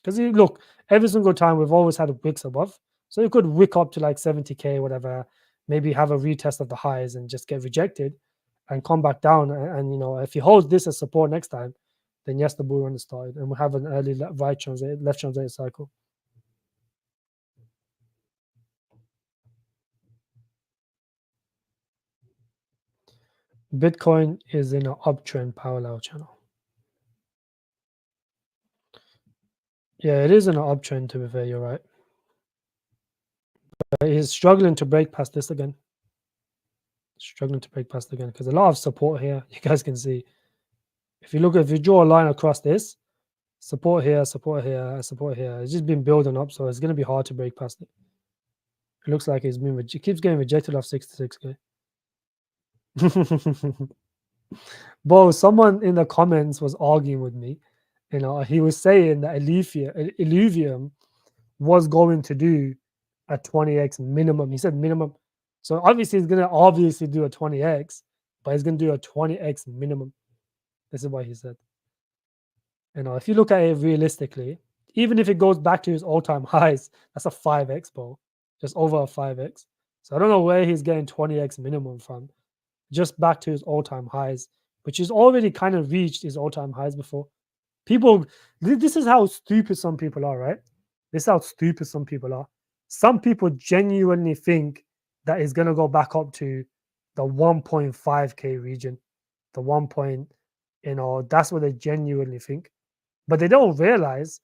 Because look, every single time we've always had wicks above. So you could wick up to like 70K, whatever, maybe have a retest of the highs and just get rejected and come back down. And if he holds this as support next time, then yes, the bull run is started and we'll have an early left translated cycle. Bitcoin is in an uptrend parallel channel. Yeah, it is in an uptrend, to be fair, you're right. But he's struggling to break past this again. Struggling to break past again because a lot of support here. You guys can see. If you draw a line across this, support here, support here, support here. It's just been building up, so it's going to be hard to break past it. It looks like it keeps getting rejected off 66K. Bro, someone in the comments was arguing with me. He was saying that Illuvium was going to do a 20x minimum. He said minimum. So obviously he's gonna do a 20x, but he's gonna do a 20x minimum. This is what he said. If you look at it realistically, even if it goes back to his all-time highs, that's a 5x, bro. Just over a 5x. So I don't know where he's getting 20x minimum from. Just back to his all-time highs, which is already kind of reached his all-time highs before. This is how stupid some people are, right? This is how stupid some people are. Some people genuinely think that it's going to go back up to the 1.5K region, the 1 point, that's what they genuinely think. But they don't realize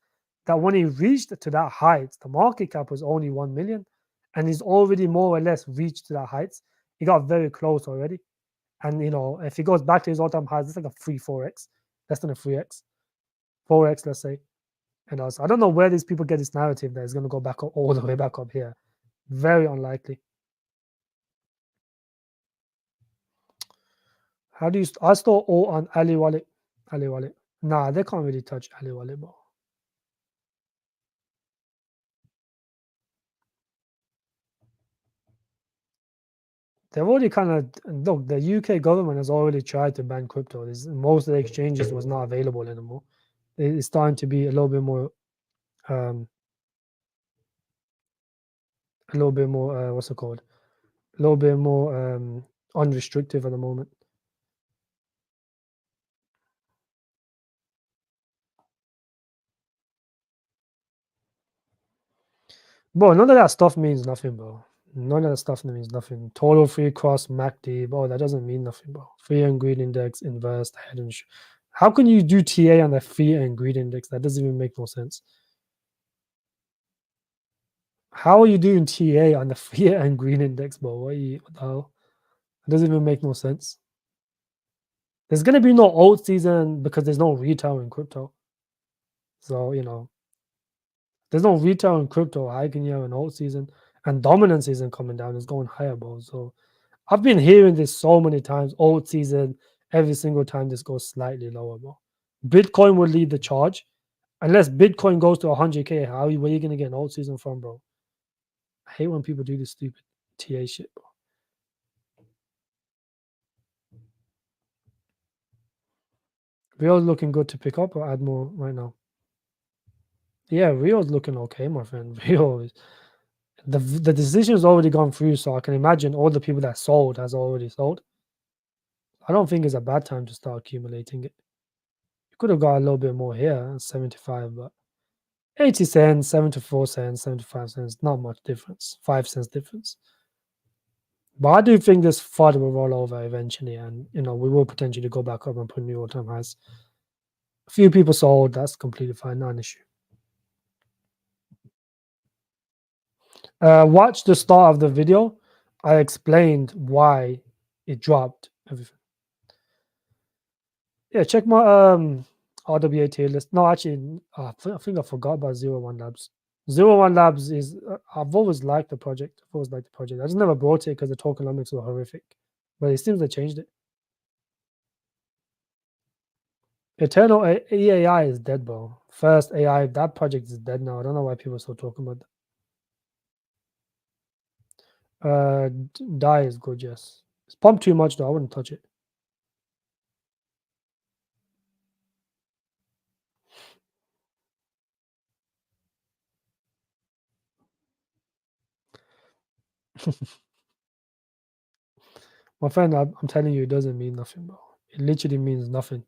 that when he reached to that height, the market cap was only 1 million and he's already more or less reached to that heights. He got very close already. And, if he goes back to his all-time highs, it's like a 4x, less than a 3x, 4x, let's say. So I don't know where these people get this narrative that it's going to go back up all the way back up here. Very unlikely. How do you? I store all on Ali Wallet. Ali Wallet. Nah, they can't really touch Ali Wallet, bro. They've already kind of look. The UK government has already tried to ban crypto. Most of the exchanges was not available anymore. It's starting to be a little bit more, what's it called? A little bit more unrestrictive at the moment. Bro, none of that stuff means nothing, bro. None of that stuff means nothing. Total free cross MACD, bro, that doesn't mean nothing, bro. Fear and greed index, invest, head and how can you do TA on the fear and greed index? That doesn't even make no sense. How are you doing TA on the fear and greed index, bro? What the hell? It doesn't even make no sense. There's gonna be no alt season because there's no retail in crypto. So there's no retail in crypto. How can you have an alt season and dominance season coming down? Is going higher, bro. So I've been hearing this so many times. Alt season, every single time this goes slightly lower, bro. Bitcoin will lead the charge. Unless Bitcoin goes to 100K, where are you going to get an alt season from, bro? I hate when people do this stupid TA shit, bro. Real's looking good to pick up or add more right now. Yeah, Real's looking okay, my friend. Real is the decision has already gone through, so I can imagine all the people that sold has already sold. I don't think it's a bad time to start accumulating it. You could have got a little bit more here, 75, but 80 cents, 74 cents, 75 cents, not much difference, 5 cents difference. But I do think this FUD will roll over eventually, and we will potentially go back up and put new all-time highs. A few people sold, that's completely fine, not an issue. Watch the start of the video. I explained why it dropped everything. Yeah, check my RWA tier list. No, actually, I think I forgot about 01 Labs. 01 Labs is, I've always liked the project. I just never brought it because the tokenomics were horrific. But it seems they changed it. Eternal EAI is dead, bro. First AI, that project is dead now. I don't know why people are still talking about that. Die is good, yes. It's pumped too much though. I wouldn't touch it. My friend, I'm telling you, it doesn't mean nothing, bro. It literally means nothing.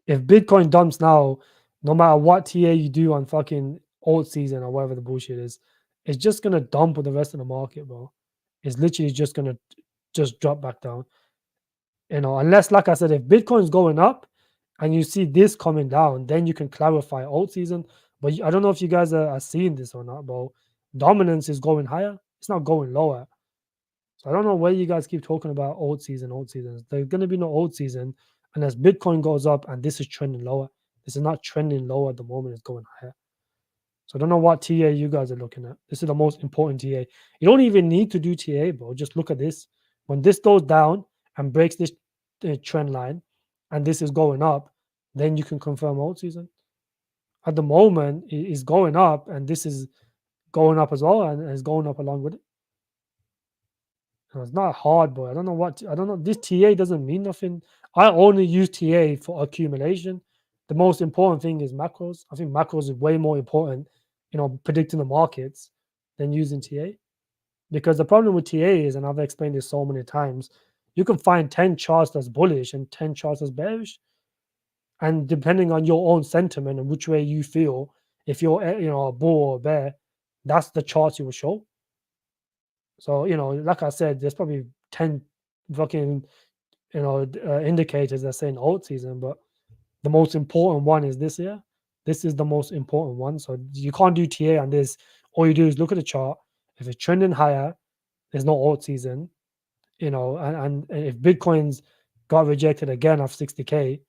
If Bitcoin dumps now, no matter what TA you do on fucking Altseason or whatever the bullshit is, it's just gonna dump with the rest of the market, bro. It's literally just gonna just drop back down. Unless, like I said, if Bitcoin's going up and you see this coming down, then you can clarify Altseason. But I don't know if you guys are seeing this or not, bro. Dominance is going higher. It's not going lower. So I don't know where you guys keep talking about old season, old seasons. There's going to be no old season unless Bitcoin goes up and this is trending lower. This is not trending lower at the moment, it's going higher. So I don't know what TA you guys are looking at. This is the most important TA. You don't even need to do TA, bro. Just look at this. When this goes down and breaks this trend line and this is going up, then you can confirm old season. At the moment, it is going up and this is going up as well and it's going up along with it. It's not hard, boy. I don't know. This TA doesn't mean nothing. I only use TA for accumulation. The most important thing is macros. I think macros is way more important, predicting the markets than using TA. Because the problem with TA is, and I've explained this so many times, you can find 10 charts that's bullish and 10 charts that's bearish. And depending on your own sentiment and which way you feel, if you're a bull or a bear, that's the charts you will show. So, like I said, there's probably 10 fucking, indicators that say an alt season, but the most important one is this year. This is the most important one. So you can't do TA on this. All you do is look at the chart. If it's trending higher, there's no alt season, and if Bitcoin's got rejected again off 60K,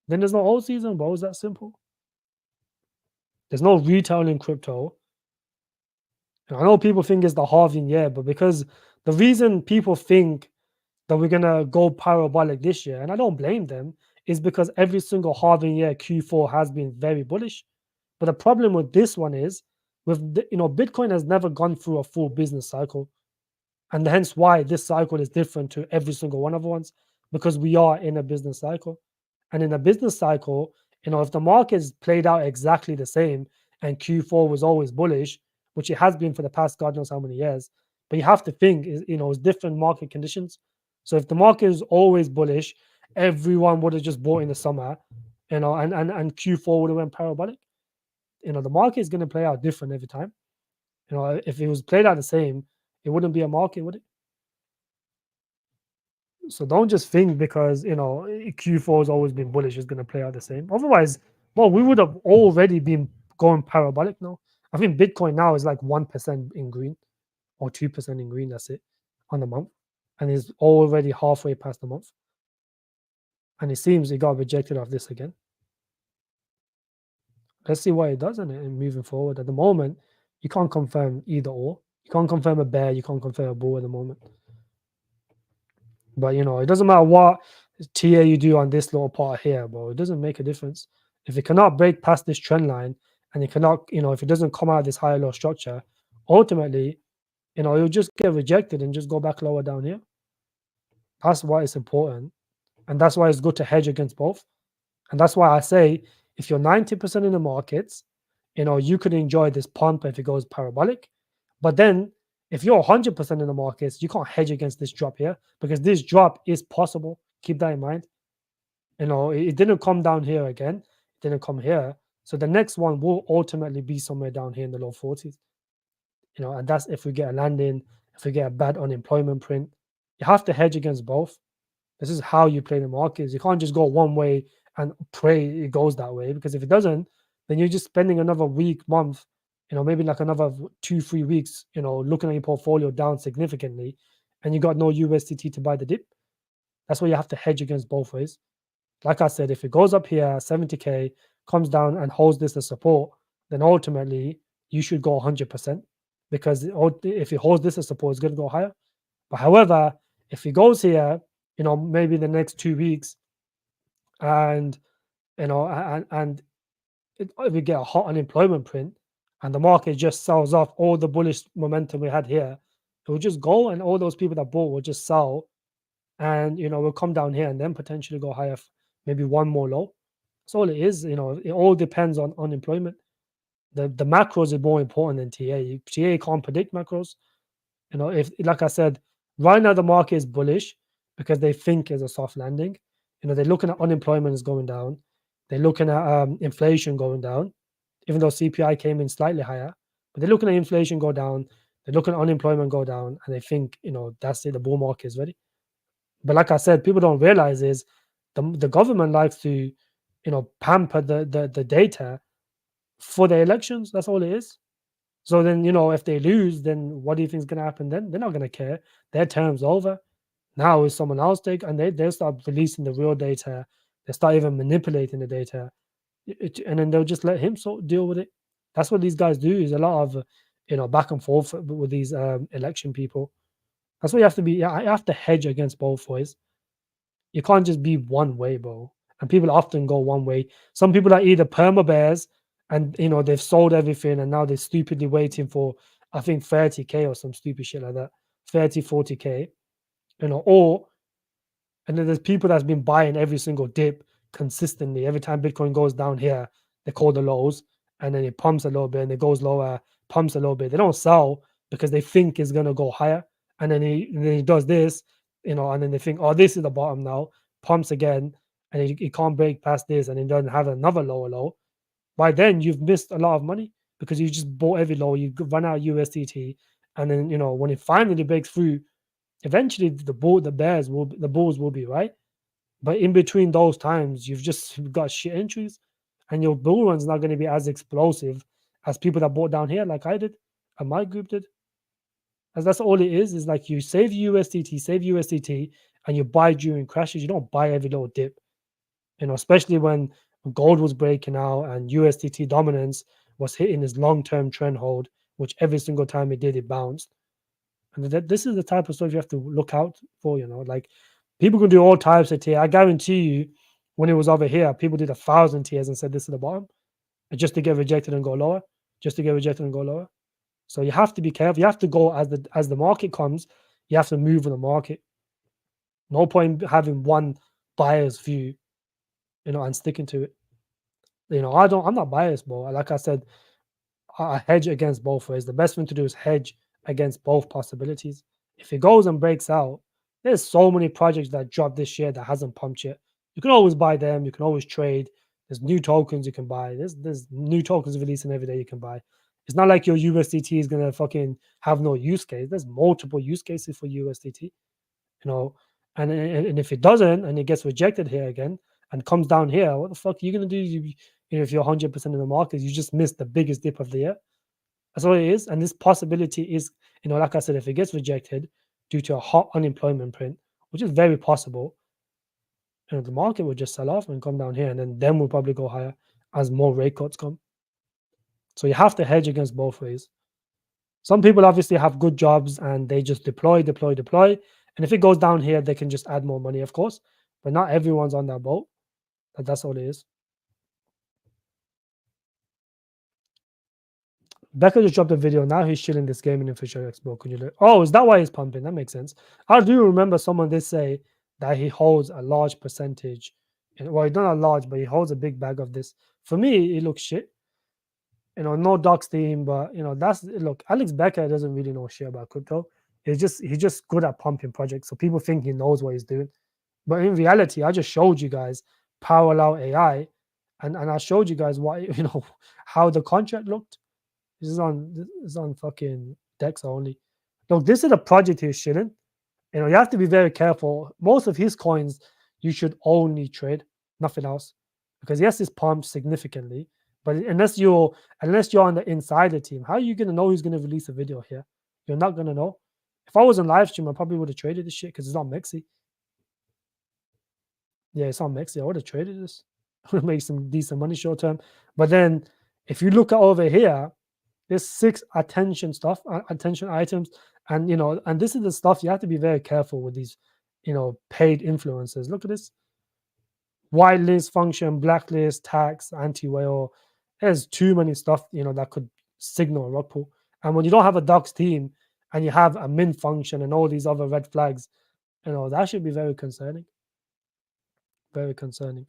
then there's no alt season, bro. It's that simple. There's no retail in crypto. And I know people think it's the halving year, but because the reason people think that we're gonna go parabolic this year, and I don't blame them, is because every single halving year Q4 has been very bullish. But the problem with this one is, Bitcoin has never gone through a full business cycle, and hence why this cycle is different to every single one of ones, because we are in a business cycle, and in a business cycle, if the market is played out exactly the same, and Q4 was always bullish, which it has been for the past God knows how many years, but you have to think it's different market conditions. So if the market is always bullish, everyone would have just bought in the summer, and Q4 would have went parabolic. The market is going to play out different every time. If it was played out the same, it wouldn't be a market, would it? So don't just think because Q4 has always been bullish, it's going to play out the same. Otherwise, well, we would have already been going parabolic now. I think Bitcoin now is like 1% in green or 2% in green. That's it on the month, and is already halfway past the month. And it seems it got rejected off this again. Let's see what it does and moving forward. At the moment, you can't confirm either or. You can't confirm a bear. You can't confirm a bull at the moment. But it doesn't matter what TA you do on this little part here, bro. It doesn't make a difference. If it cannot break past this trend line and it cannot, if it doesn't come out of this higher low structure, ultimately, it'll just get rejected and just go back lower down here. That's why it's important. And that's why it's good to hedge against both. And that's why I say if you're 90% in the markets, you could enjoy this pump if it goes parabolic. But then if you're 100% in the markets, you can't hedge against this drop here because this drop is possible. Keep that in mind. It didn't come down here again. It didn't come here. So the next one will ultimately be somewhere down here in the low 40s. And that's if we get a landing, if we get a bad unemployment print. You have to hedge against both. This is how you play the markets. You can't just go one way and pray it goes that way, because if it doesn't, then you're just spending another week, month, maybe like another 2-3 weeks, looking at your portfolio down significantly, and you got no USDT to buy the dip. That's why you have to hedge against both ways. Like I said, if it goes up here 70K, comes down and holds this as support, then ultimately you should go 100%, because if it holds this as support, it's going to go higher. But however, if it goes here, maybe the next 2 weeks, and and we get a hot unemployment print and the market just sells off all the bullish momentum we had here, it will just go and all those people that bought will just sell and we'll come down here and then potentially go higher, maybe one more low. That's all it is. It all depends on unemployment. The macros are more important than TA. TA can't predict macros. If, like I said, right now the market is bullish because they think it's a soft landing. They're looking at unemployment is going down. They're looking at inflation going down, even though CPI came in slightly higher. But they're looking at inflation go down. They're looking at unemployment go down, and they think that's it. The bull market is ready. But like I said, people don't realize is the government likes to pamper the data for the elections. That's all it is. So then, if they lose, then what do you think is going to happen then? They're not going to care. Their term's over. Now is someone else take, and they'll start releasing the real data. They start even manipulating the data, and then they'll just let him deal with it. That's what these guys do. Is a lot of back and forth with these election people. That's what you have to be. You have to hedge against both ways. You can't just be one way, bro. And people often go one way. Some people are either perma bears and they've sold everything and now they're stupidly waiting for I think 30k or some stupid shit like that. 30, 40k. Or and then there's people that's been buying every single dip consistently. Every time Bitcoin goes down here, they call the lows, and then it pumps a little bit and it goes lower, pumps a little bit. They don't sell because they think it's gonna go higher. And then he does this, and then they think, oh, this is the bottom now, pumps again, and he can't break past this, and he doesn't have another lower low. By then, you've missed a lot of money because you just bought every low, you run out of USDT, and then when it finally breaks through, eventually the bulls will be right. But in between those times, you've just got shit entries, and your bull run's not going to be as explosive as people that bought down here, like I did, and my group did. As that's all it is like you save USDT, and you buy during crashes. You don't buy every little dip, especially when gold was breaking out and USDT dominance was hitting this long-term trend hold, which every single time it did, it bounced. And this is the type of stuff you have to look out for, like people can do all types of tier. I guarantee you, when it was over here, people did 1,000 tiers and said this is the bottom, and just to get rejected and go lower, just to get rejected and go lower. So you have to be careful. You have to go as the market comes. You have to move with the market. No point having one buyer's view, and sticking to it. I'm not biased, bro. Like I said, I hedge against both ways. The best thing to do is hedge against both possibilities. If it goes and breaks out, there's so many projects that dropped this year that hasn't pumped yet. You can always buy them. You can always trade. There's new tokens you can buy. There's new tokens releasing every day you can buy. It's not like your USDT is gonna fucking have no use case. There's multiple use cases for USDT, and if it doesn't and it gets rejected here again and comes down here, what the fuck are you gonna do? If you're 100% in the market, you just missed the biggest dip of the year. That's all it is. And this possibility is, like I said, if it gets rejected due to a hot unemployment print, which is very possible, the market will just sell off and come down here, and then we'll probably go higher as more rate cuts come. So you have to hedge against both ways. Some people obviously have good jobs and they just deploy. And if it goes down here, they can just add more money, of course. But not everyone's on that boat. That's all it is. Becca just dropped a video. Now he's chilling this gaming infrastructure expo. Can you look? Oh, is that why he's pumping? That makes sense. I do remember someone did say that he holds a large percentage. Well, he's not a large, but he holds a big bag of this. For me, it looks shit. No docs team, but look, Alex Becker doesn't really know shit about crypto. He's just good at pumping projects. So people think he knows what he's doing. But in reality, I just showed you guys parallel AI, and I showed you guys what how the contract looked. This is on fucking Dex only. Look, this is a project he's shilling. You have to be very careful. Most of his coins you should only trade, nothing else, because yes, it's pumped significantly. But unless you're on the insider team, how are you gonna know who's gonna release a video here? You're not gonna know. If I was on live stream, I probably would have traded this shit because it's on Mexi. Yeah, it's on Mexi. I would have traded this. Would make some decent money short term. But then if you look at over here, there's 6 attention items, and and this is the stuff you have to be very careful with these, paid influencers. Look at this: whitelist function, blacklist, tax, anti-whale, There's too many stuff, that could signal a rug pull. And when you don't have a docs team and you have a min function and all these other red flags, that should be very concerning. Very concerning.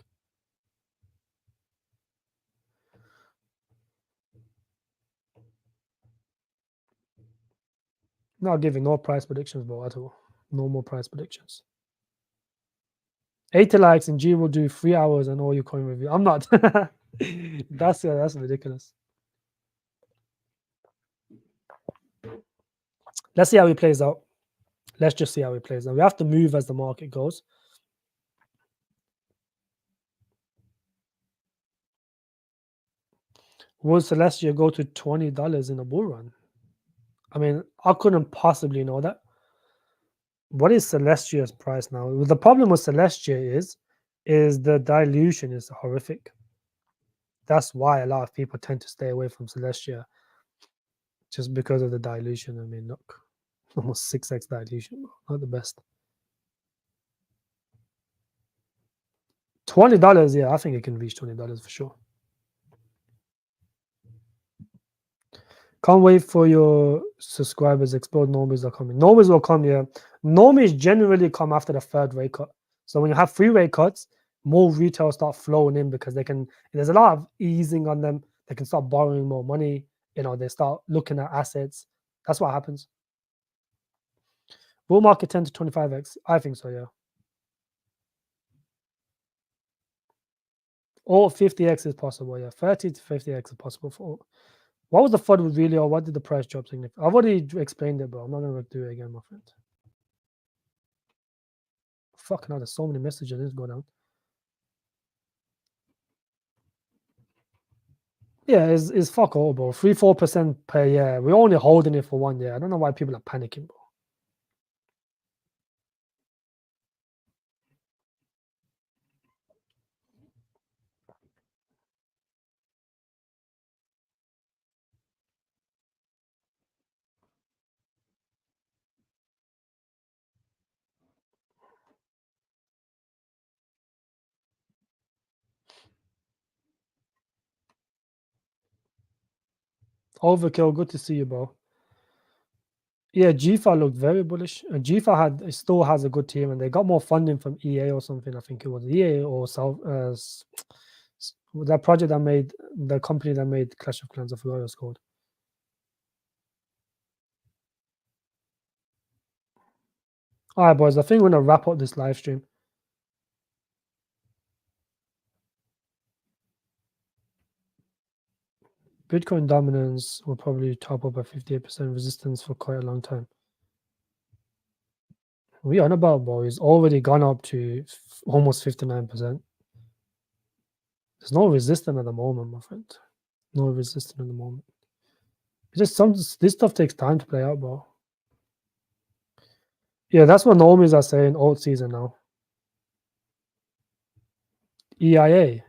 Not giving no price predictions, bro, at all. No more price predictions. 80 likes and G will do 3 hours and all your coin review. I'm not. That's ridiculous. Let's see how it plays out. Let's just see how it plays out. We have to move as the market goes. Will Celestia go to $20 in a bull run? I mean, I couldn't possibly know that. What is Celestia's price now? The problem with Celestia is the dilution is horrific. That's why a lot of people tend to stay away from Celestia, just because of the dilution. I mean, look, almost 6x dilution, not the best. $20, yeah, I think it can reach $20 for sure. Can't wait for your subscribers. Explode normies are coming. Normies will come, yeah. Normies generally come after the third rate cut. So when you have 3 rate cuts, more retail start flowing in because there's a lot of easing on them. They can start borrowing more money. They start looking at assets. That's what happens. Bull market 10 to 25x. I think so, yeah. Or 50x is possible, yeah. 30 to 50x is possible for. What was the FUD with Realio? What did the price drop significantly? I've already explained it, bro. I'm not going to do it again, my friend. Fuck, now there's so many messages. This go down. Yeah, it's fuck all, bro. 3-4% per year. We're only holding it for 1 year. I don't know why people are panicking, bro. Overkill, good to see you, bro. Yeah, GFA looked very bullish. GFA still has a good team, and they got more funding from EA or something. I think it was EA or that project that made the company that made Clash of Clans. I forgot what it was called. All right, boys. I think we're gonna wrap up this live stream. Bitcoin dominance will probably top up at 58% resistance for quite a long time. We on about, bro, it's already gone up to almost 59%. There's no resistance at the moment, my friend. No resistance at the moment. It's just this stuff takes time to play out, bro. Yeah, that's what normies are saying. Altseason now. EIA.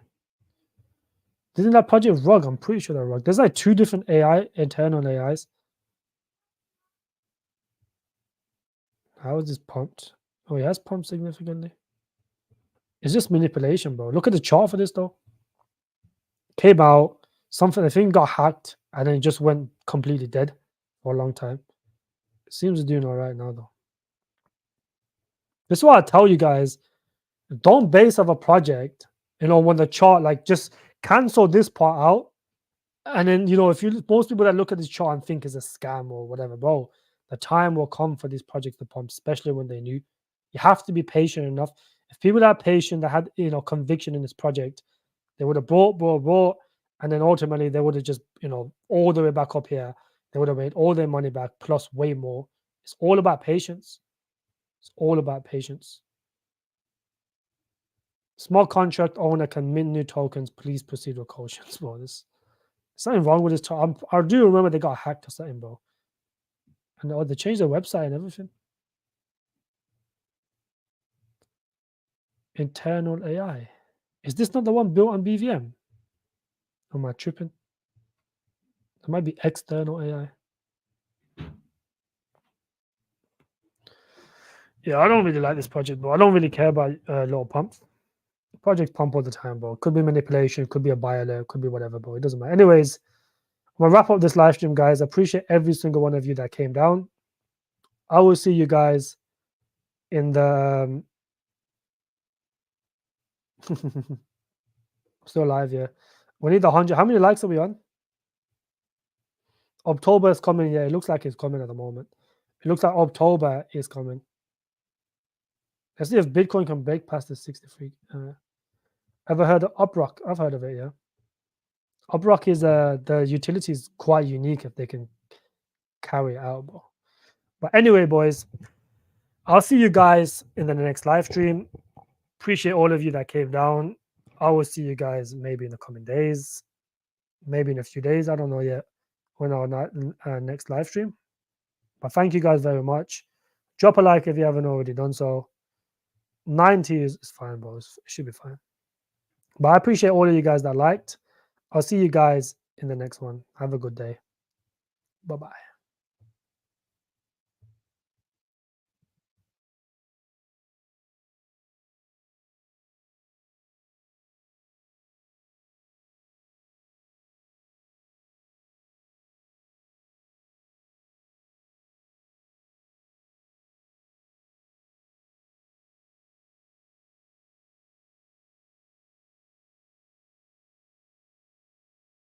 Isn't that project rug? I'm pretty sure that rug. There's like 2 different internal AIs. How is this pumped? Oh, he has pumped significantly. It's just manipulation, bro. Look at the chart for this though. Came out, the thing got hacked, and then it just went completely dead for a long time. It seems to be doing all right now though. This is what I tell you guys. Don't base off a project, when the chart, like, just cancel this part out. And then, most people that look at this chart and think it's a scam or whatever, bro, the time will come for these projects to pump, especially when they're new. You have to be patient enough. If people are patient, that had, conviction in this project, they would have bought, and then ultimately they would have just, all the way back up here. They would have made all their money back plus way more. It's all about patience. It's all about patience. Small contract owner can mint new tokens. Please proceed with caution. Bro, there's something wrong with this. I do remember they got hacked or something, bro. And they changed their website and everything. Internal AI. Is this not the one built on BVM? Am I tripping? It might be external AI. Yeah, I don't really like this project, bro. I don't really care about little pumps. Projects pump all the time, bro. Could be manipulation, could be a buy alert, could be whatever, bro. It doesn't matter. Anyways, I'm gonna wrap up this live stream, guys. I appreciate every single one of you that came down. I will see you guys in the still live here. We need 100. How many likes are we on? October is coming. Yeah, it looks like it's coming at the moment. It looks like October is coming. Let's see if Bitcoin can break past the 63. Ever heard of Uprock? I've heard of it, yeah. Uprock is the utility is quite unique if they can carry it out, bro. But anyway, boys, I'll see you guys in the next live stream. Appreciate all of you that came down. I will see you guys maybe in the coming days, maybe in a few days. I don't know yet when our next live stream. But thank you guys very much. Drop a like if you haven't already done so. 90 is fine, bro. It should be fine. But I appreciate all of you guys that liked. I'll see you guys in the next one. Have a good day. Bye-bye.